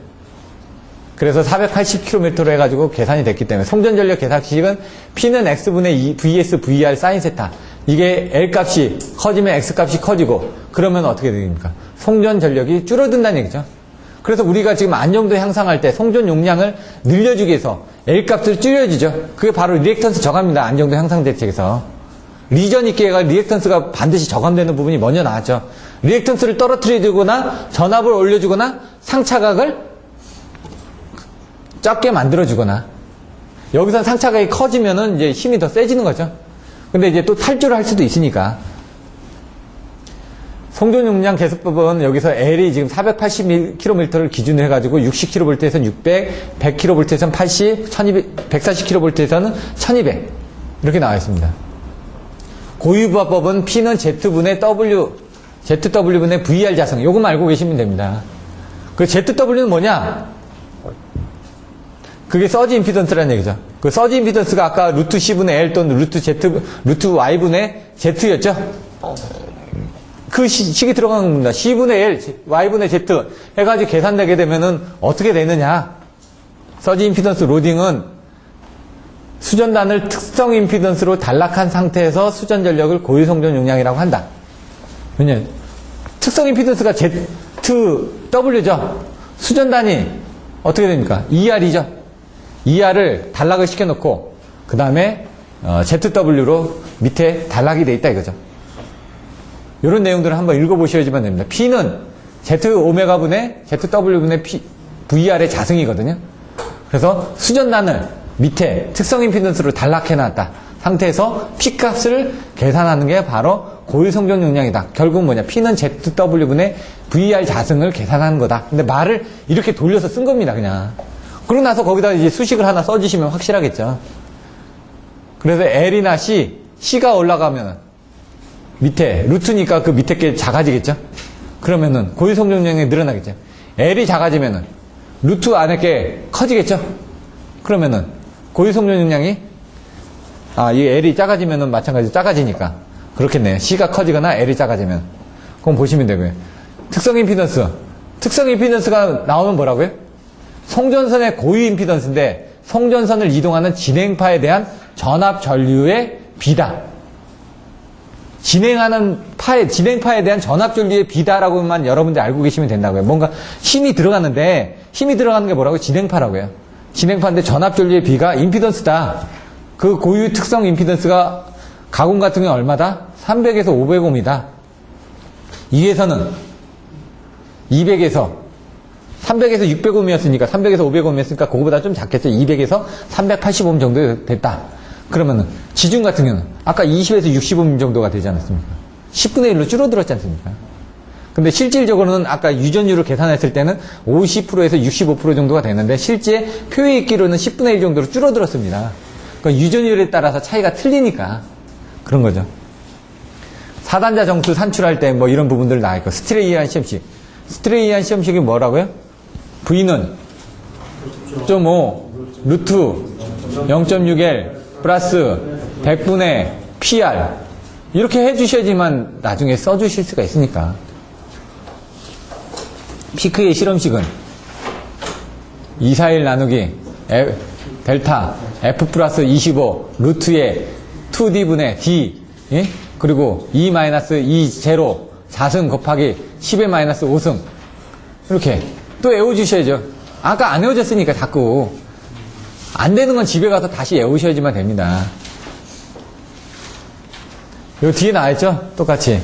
그래서 480km로 해가지고 계산이 됐기 때문에 송전전력 계산식은 P는 X분의 2 VS VR 사인 세타. 이게 L 값이 커지면 X 값이 커지고 그러면 어떻게 됩니까? 송전전력이 줄어든다는 얘기죠. 그래서 우리가 지금 안정도 향상할 때 송전 용량을 늘려주기 위해서 L 값을 줄여주죠. 그게 바로 리액턴스 저감입니다. 안정도 향상 대책에서. 리전 있게가 리액턴스가 반드시 저감되는 부분이 먼저 나왔죠. 리액턴스를 떨어뜨려주거나 전압을 올려주거나 상차각을 적게 만들어주거나 여기서 상차각이 커지면은 이제 힘이 더 세지는 거죠. 근데 이제 또 탈주를 할 수도 있으니까. 송전용량 계수법은 여기서 L이 지금 480km를 기준으로 해가지고 60kV에서는 600, 100kV에서는 80, 1200, 140kV에서는 1200 이렇게 나와 있습니다. 고유부하법은 P는 Z분의 W, ZW분의 VR 자승 요것만 알고 계시면 됩니다. 그 ZW는 뭐냐? 그게 서지 임피던스라는 얘기죠. 그 서지 임피던스가 아까 루트 C분의 L 또는 루트 Y분의 Z였죠? 그 식이 들어가는 겁니다. C분의 L, Y분의 Z 해가지고 계산되게 되면은 어떻게 되느냐? 서지 임피던스 로딩은 수전단을 특성 임피던스로 단락한 상태에서 수전 전력을 고유 성전 용량이라고 한다. 왜냐? 특성 임피던스가 ZW죠. 수전단이 어떻게 됩니까? ER이죠. ER을 단락을 시켜놓고 그 다음에 ZW로 밑에 단락이 돼 있다 이거죠. 이런 내용들을 한번 읽어보셔야지만 됩니다. P는 Z오메가분의 ZW분의 VR의 자승이거든요. 그래서 수전단을 밑에 특성 임피던스로 단락해놨다 상태에서 P값을 계산하는 게 바로 고유 성전 용량이다. 결국 뭐냐? P는 ZW분의 VR 자승을 계산하는 거다. 근데 말을 이렇게 돌려서 쓴 겁니다, 그냥. 그러고 나서 거기다 이제 수식을 하나 써주시면 확실하겠죠. 그래서 L이나 C가 올라가면 밑에, 루트니까 그 밑에 게 작아지겠죠? 그러면은 고유 성전 용량이 늘어나겠죠? L이 작아지면은 루트 안에 게 커지겠죠? 그러면은 고유 성전 용량이 이 L이 작아지면은 마찬가지로 작아지니까 그렇겠네요. C가 커지거나 L이 작아지면. 그럼 보시면 되고요. 특성 임피던스가 나오면 뭐라고요? 송전선의 고유 임피던스인데 송전선을 이동하는 진행파에 대한 전압 전류의 비다. 진행파에 대한 전압 전류의 비다라고만 여러분들 알고 계시면 된다고요. 뭔가 힘이 들어가는 게 뭐라고요? 진행파라고요. 진행파인데 전압 전류의 비가 임피던스다. 그 고유 특성 임피던스가 가공 같은 경우는 얼마다? 300에서 500옴이다. 위에서는 200에서 300에서 600옴이었으니까 300에서 500옴이었으니까 그거보다 좀 작겠죠. 200에서 380옴 정도 됐다. 그러면은 지중 같은 경우는 아까 20에서 60옴 정도가 되지 않았습니까? 10분의 1로 줄어들었지 않습니까? 근데 실질적으로는 아까 유전율을 계산했을 때는 50%에서 65% 정도가 되는데 실제 표에 있기로는 10분의 1 정도로 줄어들었습니다. 그러니까 유전율에 따라서 차이가 틀리니까 그런 거죠. 4단자 정수 산출할 때 뭐 이런 부분들 나와있고 스트레이한 시험식이 뭐라고요? V는 0.5 루트 0.6L 플러스 100분의 PR 이렇게 해주셔야지만 나중에 써주실 수가 있으니까. 피크의 실험식은 241 나누기 델타 F 플러스 25 루트의 2D분의 D 그리고 2-2 제로 4승 곱하기 10의 마이너스 5승 이렇게 또 외워주셔야죠. 아까 안 외워졌으니까 자꾸 안 되는 건 집에 가서 다시 외우셔야지만 됩니다. 여기 뒤에 나와있죠? 똑같이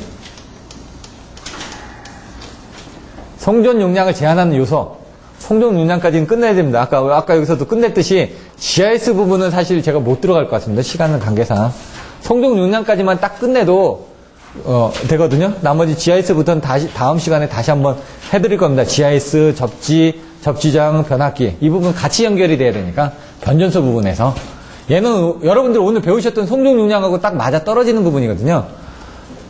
성전 용량을 제한하는 요소 성전 용량까지는 끝내야 됩니다. 아까 여기서도 끝냈듯이 GIS 부분은 사실 제가 못 들어갈 것 같습니다. 시간은 관계상 성전 용량까지만 딱 끝내도 되거든요. 나머지 GIS부터는 다음 시간에 다시 한번 해드릴 겁니다. GIS, 접지장, 변압기 이 부분 같이 연결이 돼야 되니까 변전소 부분에서 얘는 여러분들 오늘 배우셨던 성전 용량하고 딱 맞아 떨어지는 부분이거든요.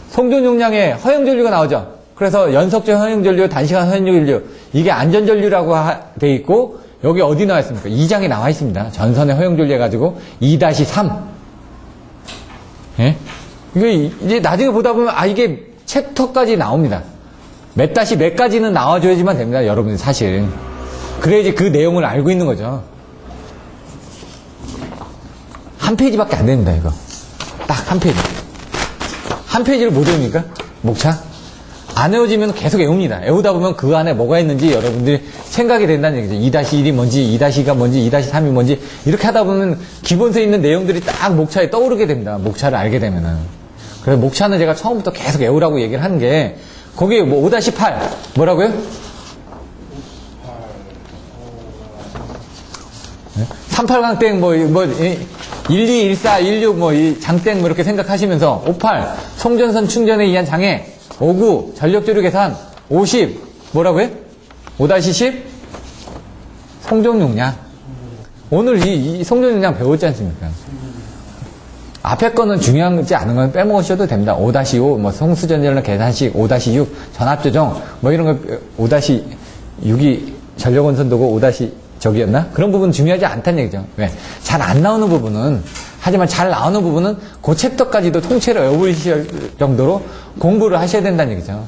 성전 용량에 허용전류가 나오죠. 그래서 연속적 허용전류, 단시간 허용전류 이게 안전전류라고 돼 있고 여기 어디 나와 있습니까? 2장에 나와 있습니다. 전선의 허용전류 해가지고 2-3 예? 이게 이제 나중에 보다 보면 이게 챕터까지 나옵니다. 몇 가지는 나와줘야지만 됩니다. 여러분들 사실 그래야지 그 내용을 알고 있는 거죠. 한 페이지밖에 안 됩니다. 이거 딱 한 페이지를 못 외웁니까? 목차 안 외워지면 계속 외웁니다. 외우다 보면 그 안에 뭐가 있는지 여러분들이 생각이 된다는 얘기죠. 2-1이 뭔지 2-2가 뭔지 2-3이 뭔지 이렇게 하다 보면 기본서에 있는 내용들이 딱 목차에 떠오르게 됩니다. 목차를 알게 되면은. 그래서 목차는 제가 처음부터 계속 외우라고 얘기를 하는 게 거기에 뭐 5-8 뭐라고요? 38강땡 12, 14, 16 장땡 이렇게 생각하시면서 58 송전선 충전에 의한 장애 59 전력조류 계산 50 뭐라고요? 5-10 성전 용량 오늘 이 성전 용량 배웠지 않습니까? 앞에 거는 중요하지 않은 건 빼먹으셔도 됩니다. 5-5 송수전 전력 계산식 5-6 전압조정 이런 거 5-6이 전력원선도고 적이었나? 그런 부분은 중요하지 않다는 얘기죠. 왜? 잘 안 나오는 부분은, 하지만 잘 나오는 부분은 그 챕터까지도 통째로 외우실 정도로 공부를 하셔야 된다는 얘기죠.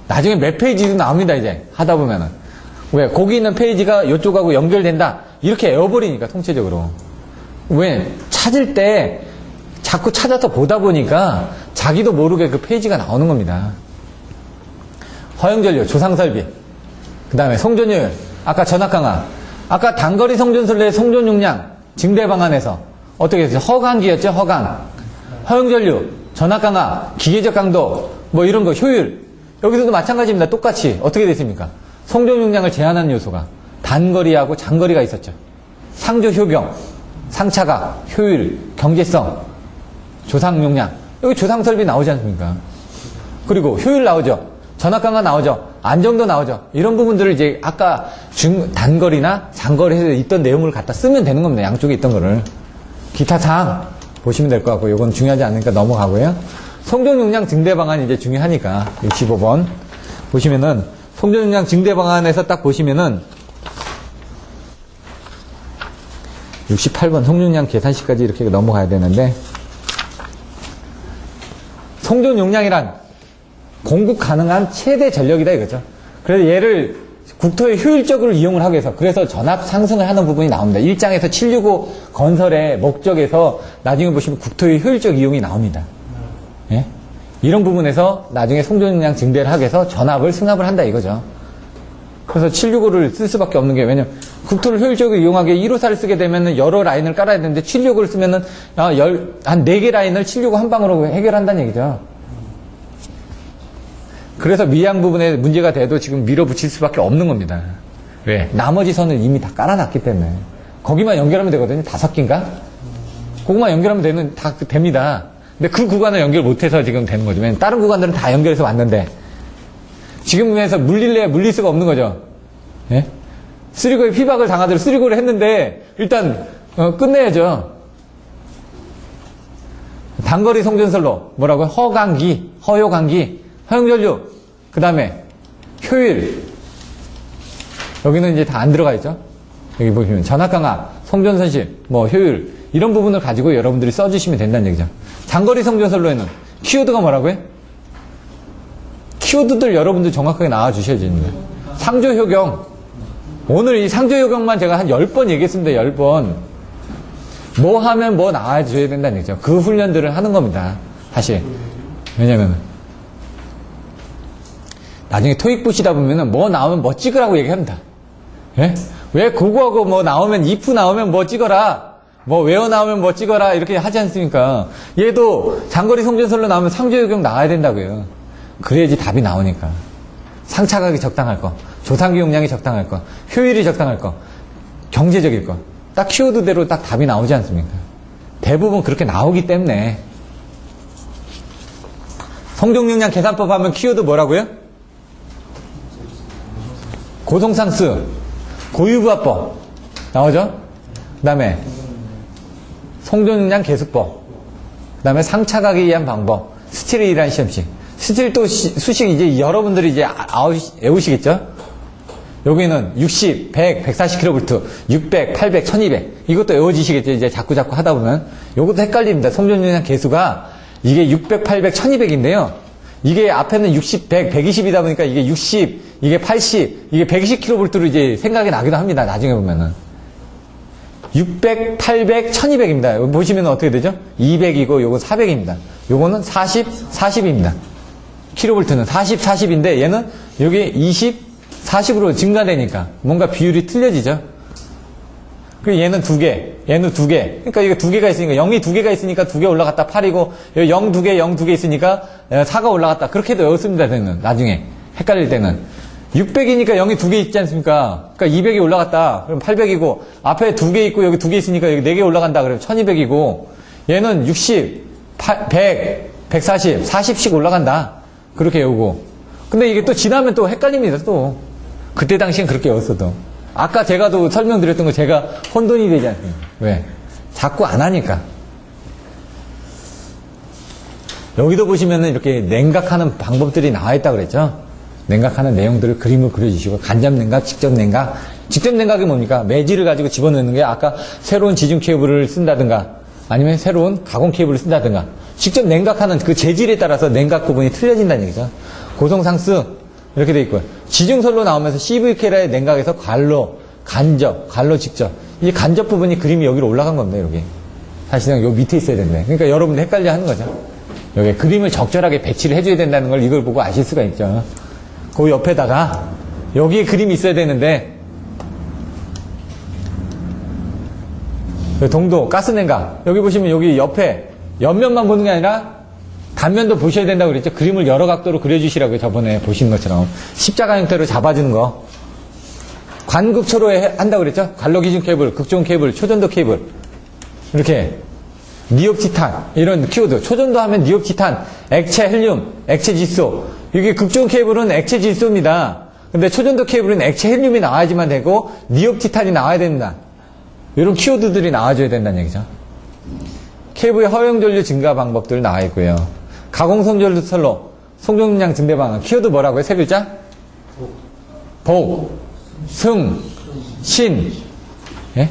나중에 몇 페이지도 나옵니다, 이제. 하다 보면은. 왜? 거기 있는 페이지가 이쪽하고 연결된다. 이렇게 외워버리니까, 통째적으로. 왜? 찾을 때 자꾸 찾아서 보다 보니까 자기도 모르게 그 페이지가 나오는 겁니다. 허용전류, 조상설비, 그 다음에 성존율, 아까 전압강화, 아까 단거리 성존설의 성존용량 증대 방안에서 어떻게 했어요? 허강기였죠, 허강. 허용전류, 전압강화, 기계적 강도, 뭐 이런 거, 효율. 여기서도 마찬가지입니다. 똑같이. 어떻게 됐습니까? 성존용량을 제한하는 요소가 단거리하고 장거리가 있었죠. 상조 효경, 상차각, 효율, 경제성, 조상용량. 여기 조상설비 나오지 않습니까? 그리고 효율 나오죠. 전압강화 나오죠. 안정도 나오죠. 이런 부분들을 이제 아까 단거리나 장거리에서 있던 내용을 갖다 쓰면 되는 겁니다. 양쪽에 있던 거를. 기타 사항 보시면 될 것 같고, 이건 중요하지 않으니까 넘어가고요. 성존용량 증대 방안이 이제 중요하니까 65번 보시면은 성존용량 증대 방안에서 딱 보시면은 68번 성존용량 계산식까지 이렇게 넘어가야 되는데, 성존용량이란 공급 가능한 최대 전력이다 이거죠. 그래서 얘를 국토에 효율적으로 이용을 하기 위해서, 그래서 전압 상승을 하는 부분이 나옵니다. 1장에서 765 건설의 목적에서 나중에 보시면 국토의 효율적 이용이 나옵니다. 예? 이런 부분에서 나중에 성존용량 증대를 하기 위해서 전압을 승합을 한다 이거죠. 그래서 765를 쓸 수밖에 없는 게, 왜냐면 국토를 효율적으로 이용하기 위해 1호사를 쓰게 되면 여러 라인을 깔아야 되는데 765를 쓰면은 한 4개 라인을 765 한 방으로 해결한다는 얘기죠. 그래서 미양 부분에 문제가 돼도 지금 밀어붙일 수밖에 없는 겁니다. 왜? 나머지 선을 이미 다 깔아놨기 때문에. 거기만 연결하면 되거든요. 5개인가? 그것만 연결하면 다 됩니다. 근데 그 구간을 연결 못해서 지금 되는 거죠. 왜냐면 다른 구간들은 다 연결해서 왔는데, 지금에서 물릴 수가 없는 거죠. 예? 쓰리고에 피박을 당하도록 쓰리고를 했는데, 일단, 끝내야죠. 단거리 성전설로, 뭐라고요? 허강기, 허요강기, 허용전류, 그 다음에 효율. 여기는 이제 다 안 들어가 있죠. 여기 보시면 전압강화, 성전선실, 뭐 효율, 이런 부분을 가지고 여러분들이 써주시면 된다는 얘기죠. 장거리 성전설로에는 키워드가 뭐라고요? 키워드들 여러분들 정확하게 나와주셔야 됩니다. 상조효경. 오늘 이 상조효경만 제가 한 10번 얘기했습니다. 10번. 뭐 하면 뭐 나와줘야 된다는 얘기죠. 그 훈련들을 하는 겁니다. 사실. 왜냐면 나중에 토익 보시다 보면은 뭐 나오면 뭐 찍으라고 얘기합니다. 예? 왜 그거하고 뭐 나오면 if 나오면 뭐 찍어라. 뭐 where 나오면 뭐 찍어라. 이렇게 하지 않습니까? 얘도 장거리 성전설로 나오면 상조효경 나와야 된다고요. 그래야지 답이 나오니까. 상차각이 적당할 거, 조상기 용량이 적당할 거, 효율이 적당할 거, 경제적일 거. 딱 키워드대로 딱 답이 나오지 않습니까? 대부분 그렇게 나오기 때문에. 성종용량 계산법 하면 키워드 뭐라고요? 고성상수, 고유부합법 나오죠? 그 다음에 성종용량 계수법, 그 다음에 상차각에 의한 방법, 스틸에 의한 시험식. 스틸 또 수식 이제 여러분들이 이제 외우시겠죠? 여기는 60, 100, 140kV, 600, 800, 1200. 이것도 외워지시겠죠? 이제 자꾸 하다 보면. 이것도 헷갈립니다. 성존용량 계수가 이게 600, 800, 1200인데요. 이게 앞에는 60, 100, 120이다 보니까 이게 60, 이게 80, 이게 120kV로 이제 생각이 나기도 합니다. 나중에 보면은. 600, 800, 1200입니다. 여기 보시면 어떻게 되죠? 200이고 요거 400입니다. 요거는 40, 40입니다. 킬로볼트는 40, 40인데 얘는 여기 20, 40으로 증가되니까 뭔가 비율이 틀려지죠. 그리고 얘는 2개, 얘는 2개. 그러니까 이게 2개가 있으니까 0이 2개가 있으니까 2개 올라갔다 8이고 0 2개, 0 2개 있으니까 4가 올라갔다. 그렇게도 외웠습니다. 저는 나중에 헷갈릴 때는 600이니까 0이 2개 있지 않습니까? 그러니까 200이 올라갔다. 그럼 800이고 앞에 2개 있고 여기 2개 있으니까 여기 4개 올라간다. 그러면 1200이고 얘는 60, 100, 140, 40씩 올라간다. 그렇게 외우고. 근데 이게 또 지나면 또 헷갈립니다. 또 그때 당시엔 그렇게 외웠어도. 아까 제가 또 설명드렸던 거 제가 혼돈이 되지 않습니까? 왜? 자꾸 안 하니까. 여기도 보시면은 이렇게 냉각하는 방법들이 나와 있다 그랬죠? 냉각하는 내용들을 그림을 그려주시고, 간접 냉각, 직접 냉각. 직접 냉각이 뭡니까? 매질을 가지고 집어넣는 게 아까 새로운 지중 케이블을 쓴다든가, 아니면 새로운 가공 케이블을 쓴다든가, 직접 냉각하는 그 재질에 따라서 냉각 부분이 틀려진다는 얘기죠. 고성상수, 이렇게 돼 있고요. 지중설로 나오면서 CVK라의 냉각에서 관로, 간접, 관로 직접. 이 간접 부분이 그림이 여기로 올라간 겁니다, 여기. 사실은 요 밑에 있어야 된대. 그러니까 여러분들 헷갈려 하는 거죠. 여기 그림을 적절하게 배치를 해줘야 된다는 걸 이걸 보고 아실 수가 있죠. 그 옆에다가 여기에 그림이 있어야 되는데, 동도, 가스냉각. 여기 보시면 여기 옆에 옆면만 보는 게 아니라 단면도 보셔야 된다고 그랬죠. 그림을 여러 각도로 그려주시라고요. 저번에 보신 것처럼. 십자가 형태로 잡아주는 거. 관극초로 한다고 그랬죠. 관로기준 케이블, 극종 케이블, 초전도 케이블. 이렇게. 니옵티탄. 이런 키워드. 초전도 하면 니옵티탄, 액체 헬륨, 액체 질소. 이게 극종 케이블은 액체 질소입니다. 근데 초전도 케이블은 액체 헬륨이 나와야지만 되고, 니옵티탄이 나와야 됩니다. 이런 키워드들이 나와줘야 된다는 얘기죠. 케이블의 허용전류 증가 방법들 나와 있고요. 가공선전류 선로, 송정량 증대 방안. 키워드 뭐라고요? 세 글자? 복, 승, 신. 예?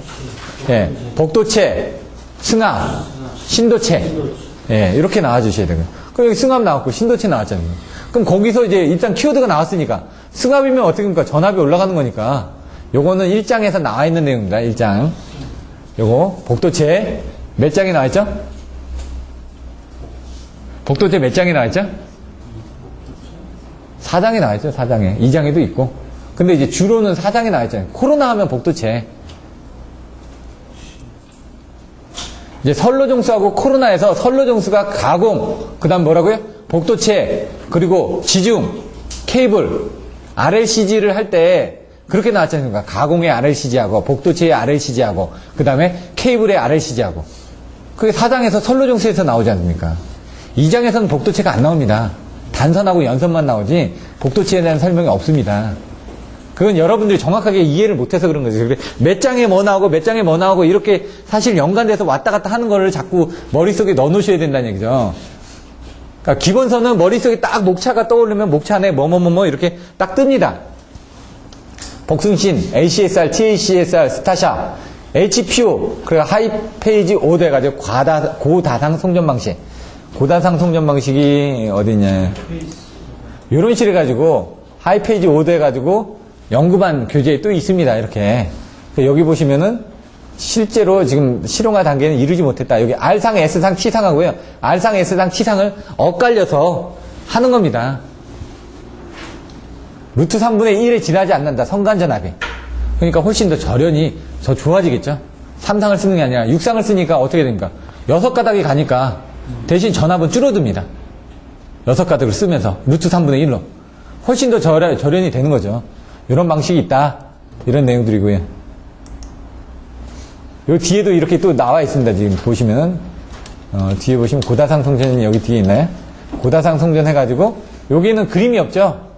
예. 복도체, 승합, 신도체. 예. 이렇게 나와주셔야 되고요. 그럼 여기 승합 나왔고, 신도체 나왔잖아요. 그럼 거기서 이제 일단 키워드가 나왔으니까, 승합이면 어떻게 됩니까? 전압이 올라가는 거니까. 요거는 1장에서 나와 있는 내용입니다. 1장. 요거, 복도체. 몇 장이 나와있죠? 복도체 몇 장이 나와있죠? 4장이 나와있죠, 4장에. 2장에도 있고. 근데 이제 주로는 4장에 나와있잖아요. 코로나 하면 복도체. 이제 선로종수하고 코로나에서 선로종수가 가공, 그 다음 뭐라고요? 복도체, 그리고 지중, 케이블, RLCG를 할 때 그렇게 나왔지 않습니까? 가공의 RLCG하고, 복도체의 RLCG하고, 그 다음에 케이블의 RLCG하고. 그게 4장에서 선로종수에서 나오지 않습니까? 2장에서는 복도체가 안 나옵니다. 단선하고 연선만 나오지, 복도체에 대한 설명이 없습니다. 그건 여러분들이 정확하게 이해를 못해서 그런 거죠. 몇 장에 뭐 나오고, 몇 장에 뭐 나오고, 이렇게 사실 연관돼서 왔다 갔다 하는 거를 자꾸 머릿속에 넣어 놓으셔야 된다는 얘기죠. 그러니까 기본서는 머릿속에 딱 목차가 떠오르면 목차 안에 뭐뭐뭐뭐 이렇게 딱 뜹니다. 복승신, ACSR, TACSR, 스타샤, HPO, 그리고 하이페이지 5도 해가지고 고다상 송전 방식. 고다상 송전 방식이 어디냐. 이런 식으로 해가지고, 하이페이지 5도 해가지고, 연구반 교재에 또 있습니다. 이렇게. 여기 보시면은, 실제로 지금 실용화 단계는 이루지 못했다. 여기 R상, S상, T상하고요. R상, S상, T상을 엇갈려서 하는 겁니다. 루트 3분의 1에 지나지 않는다. 성간전압이. 그러니까 훨씬 더 절연이 더 좋아지겠죠. 3상을 쓰는 게 아니라 6상을 쓰니까 어떻게 됩니까? 6가닥이 가니까 대신 전압은 줄어듭니다. 6가닥을 쓰면서 루트 3분의 1로. 훨씬 더 절연이 되는 거죠. 이런 방식이 있다. 이런 내용들이고요. 요 뒤에도 이렇게 또 나와 있습니다. 지금 보시면은 뒤에 보시면 고다상 송전이 여기 뒤에 있나요? 고다상 송전 해가지고 여기는 그림이 없죠.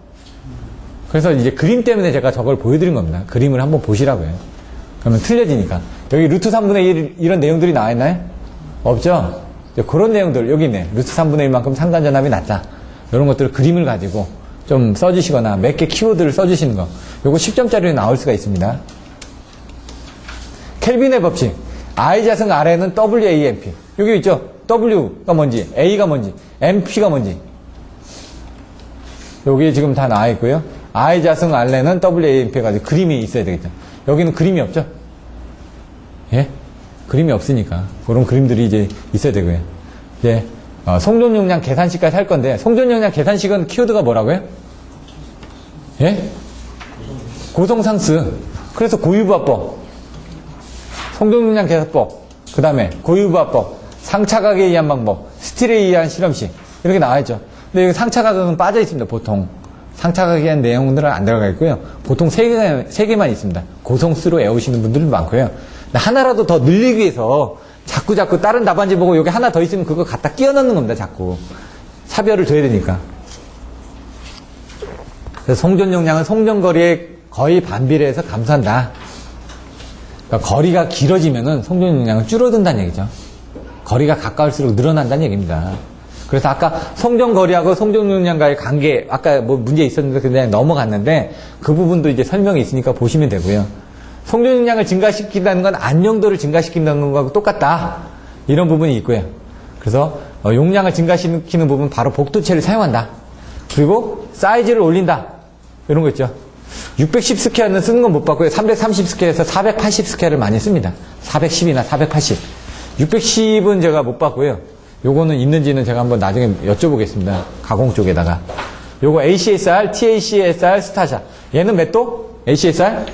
그래서 이제 그림 때문에 제가 저걸 보여드린 겁니다. 그림을 한번 보시라고요. 그러면 틀려지니까. 여기 루트 3분의 1 이런 내용들이 나와 있나요? 없죠? 그런 내용들 여기 있네. 루트 3분의 1만큼 상관전압이 낮다. 이런 것들을 그림을 가지고 좀 써주시거나 몇 개 키워드를 써주시는 거. 요거 10점짜리로 나올 수가 있습니다. 켈빈의 법칙. I자승 R에는 WAMP. 여기 있죠? W가 뭔지, A가 뭔지, MP가 뭔지. 여기 지금 다 나와 있고요. I자승 R에는 WAMP 해가지고 그림이 있어야 되겠죠. 여기는 그림이 없죠? 예? 그림이 없으니까. 그런 그림들이 이제 있어야 되고요. 이제, 송전용량 계산식까지 할 건데, 송전용량 계산식은 키워드가 뭐라고요? 예? 고성상수. 그래서 고유부하법. 송전용량 계산법. 그 다음에 고유부하법. 상차각에 의한 방법. 스틸에 의한 실험식. 이렇게 나와있죠. 근데 여기 상차각은 빠져 있습니다, 보통. 상차각에 의한 내용들은 안 들어가 있고요. 보통 3개만 있습니다. 고성수로 외우시는 분들도 많고요. 근데 하나라도 더 늘리기 위해서 자꾸 다른 답안지 보고 여기 하나 더 있으면 그거 갖다 끼워 넣는 겁니다, 자꾸. 차별을 둬야 되니까. 그래서 송전용량은 송전거리에 거의 반비례해서 감소한다. 그러니까 거리가 길어지면은 송전용량은 줄어든다는 얘기죠. 거리가 가까울수록 늘어난다는 얘기입니다. 그래서 아까 성전거리하고 성전용량과의 관계, 아까 뭐 문제 있었는데 그냥 넘어갔는데 그 부분도 이제 설명이 있으니까 보시면 되고요. 성전용량을 증가시킨다는 건 안정도를 증가시킨다는 것하고 똑같다. 이런 부분이 있고요. 그래서 용량을 증가시키는 부분 바로 복도체를 사용한다. 그리고 사이즈를 올린다. 이런 거 있죠. 610 스퀘어는 쓰는 건 못 봤고요. 330 스퀘어에서 480 스퀘어를 많이 씁니다. 410이나 480. 610은 제가 못 봤고요. 요거는 있는지는 제가 한번 나중에 여쭤보겠습니다. 가공 쪽에다가. 요거 ACSR, TACSR, 스타샤. 얘는 몇 도? ACSR?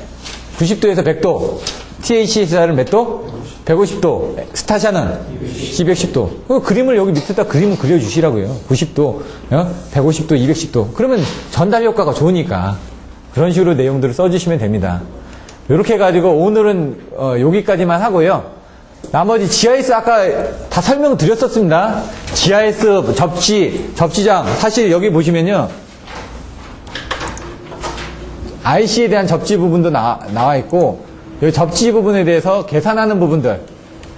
90도에서 100도. TACSR은 몇 도? 150도. 스타샤는 210도. 그 그림을 여기 밑에다 그림을 그려주시라고요. 90도, 150도, 210도. 그러면 전달 효과가 좋으니까. 그런 식으로 내용들을 써주시면 됩니다. 이렇게 해가지고 오늘은 여기까지만 하고요. 나머지 GIS 아까 다 설명드렸었습니다. GIS 접지장. 사실 여기 보시면요. IC에 대한 접지 부분도 나와 있고, 여기 접지 부분에 대해서 계산하는 부분들.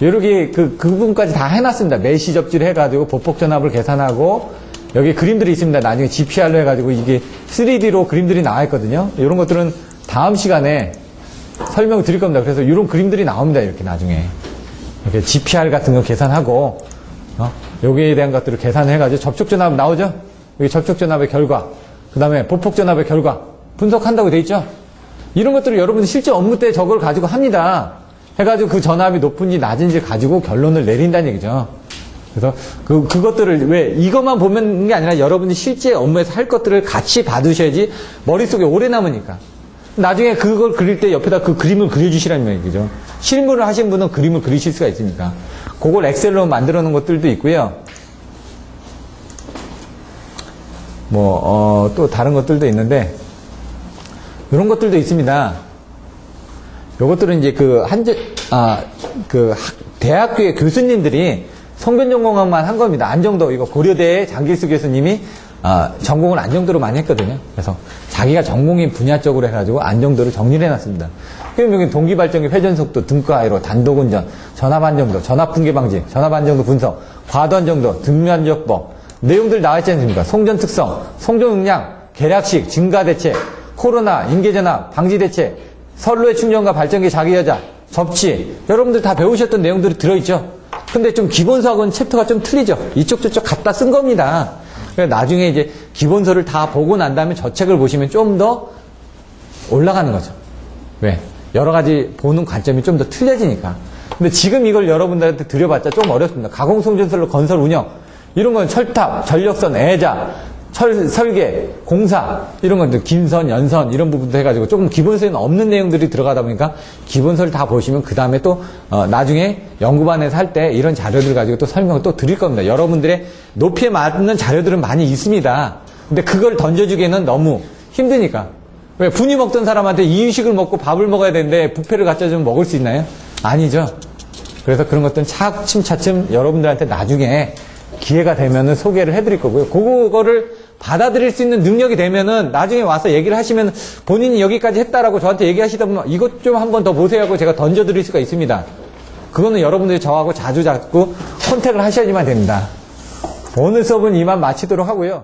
이렇게 그 부분까지 다 해놨습니다. 메시 접지를 해가지고 보폭 전압을 계산하고, 여기 그림들이 있습니다. 나중에 GPR로 해가지고 이게 3D로 그림들이 나와 있거든요. 이런 것들은 다음 시간에 설명을 드릴 겁니다. 그래서 이런 그림들이 나옵니다. 이렇게 나중에. 이렇게 GPR 같은 거 계산하고, 여기에 대한 것들을 계산해가지고 접촉전압 나오죠? 여기 접촉전압의 결과, 그 다음에 보폭전압의 결과, 분석한다고 돼 있죠? 이런 것들을 여러분들 실제 업무 때 저걸 가지고 합니다. 해가지고 그 전압이 높은지 낮은지 가지고 결론을 내린다는 얘기죠. 그래서 그것들을 왜 이것만 보면 게 아니라 여러분이 실제 업무에서 할 것들을 같이 봐두셔야지 머릿속에 오래 남으니까. 나중에 그걸 그릴 때 옆에다 그 그림을 그려주시라는 얘기죠. 실무를 하신 분은 그림을 그리실 수가 있으니까. 그걸 엑셀로 만들어 놓은 것들도 있고요. 또 다른 것들도 있는데, 이런 것들도 있습니다. 요것들은 이제 대학교의 교수님들이 성변 전공만 한 겁니다. 안정도, 이거 고려대의 장길수 교수님이 전공을 안정도로 많이 했거든요. 그래서 자기가 전공인 분야 쪽으로 해가지고 안정도를 정리를 해놨습니다. 그럼 여기 동기발전기 회전속도, 등가이로, 단독운전, 전압안정도, 전압붕괴방지, 전압안정도 분석, 과도안정도, 등면적법 내용들 나와있지 않습니까? 송전 특성, 송전 용량, 계략식, 증가대책, 코로나, 인계전압, 방지대책, 선로의 충전과 발전기 자기여자, 접지 여러분들 다 배우셨던 내용들이 들어있죠. 근데 좀 기본서하고는 챕터가 좀 틀리죠. 이쪽 저쪽 갖다 쓴 겁니다. 그래서 나중에 이제 기본서를 다 보고 난 다음에 저 책을 보시면 좀 더 올라가는 거죠. 왜? 여러 가지 보는 관점이 좀 더 틀려지니까. 근데 지금 이걸 여러분들한테 드려봤자 좀 어렵습니다. 가공송전선로 건설 운영, 이런 건 철탑, 전력선, 애자, 설계, 공사, 이런 것들, 긴선, 연선, 이런 부분도 해가지고 조금 기본서에는 없는 내용들이 들어가다 보니까 기본서를 다 보시면 그 다음에 또, 나중에 연구반에서 할 때 이런 자료들 가지고 또 설명을 또 드릴 겁니다. 여러분들의 높이에 맞는 자료들은 많이 있습니다. 근데 그걸 던져주기에는 너무 힘드니까. 왜? 분이 먹던 사람한테 이유식을 먹고 밥을 먹어야 되는데 뷔페를 갖다 주면 먹을 수 있나요? 아니죠. 그래서 그런 것들은 차츰차츰 여러분들한테 나중에 기회가 되면은 소개를 해드릴 거고요. 그거를 받아들일 수 있는 능력이 되면은 나중에 와서 얘기를 하시면 본인이 여기까지 했다라고 저한테 얘기하시다 보면 이것 좀 한 번 더 보세요 하고 제가 던져드릴 수가 있습니다. 그거는 여러분들이 저하고 자주 자꾸 컨택을 하셔야지만 됩니다. 오늘 수업은 이만 마치도록 하고요.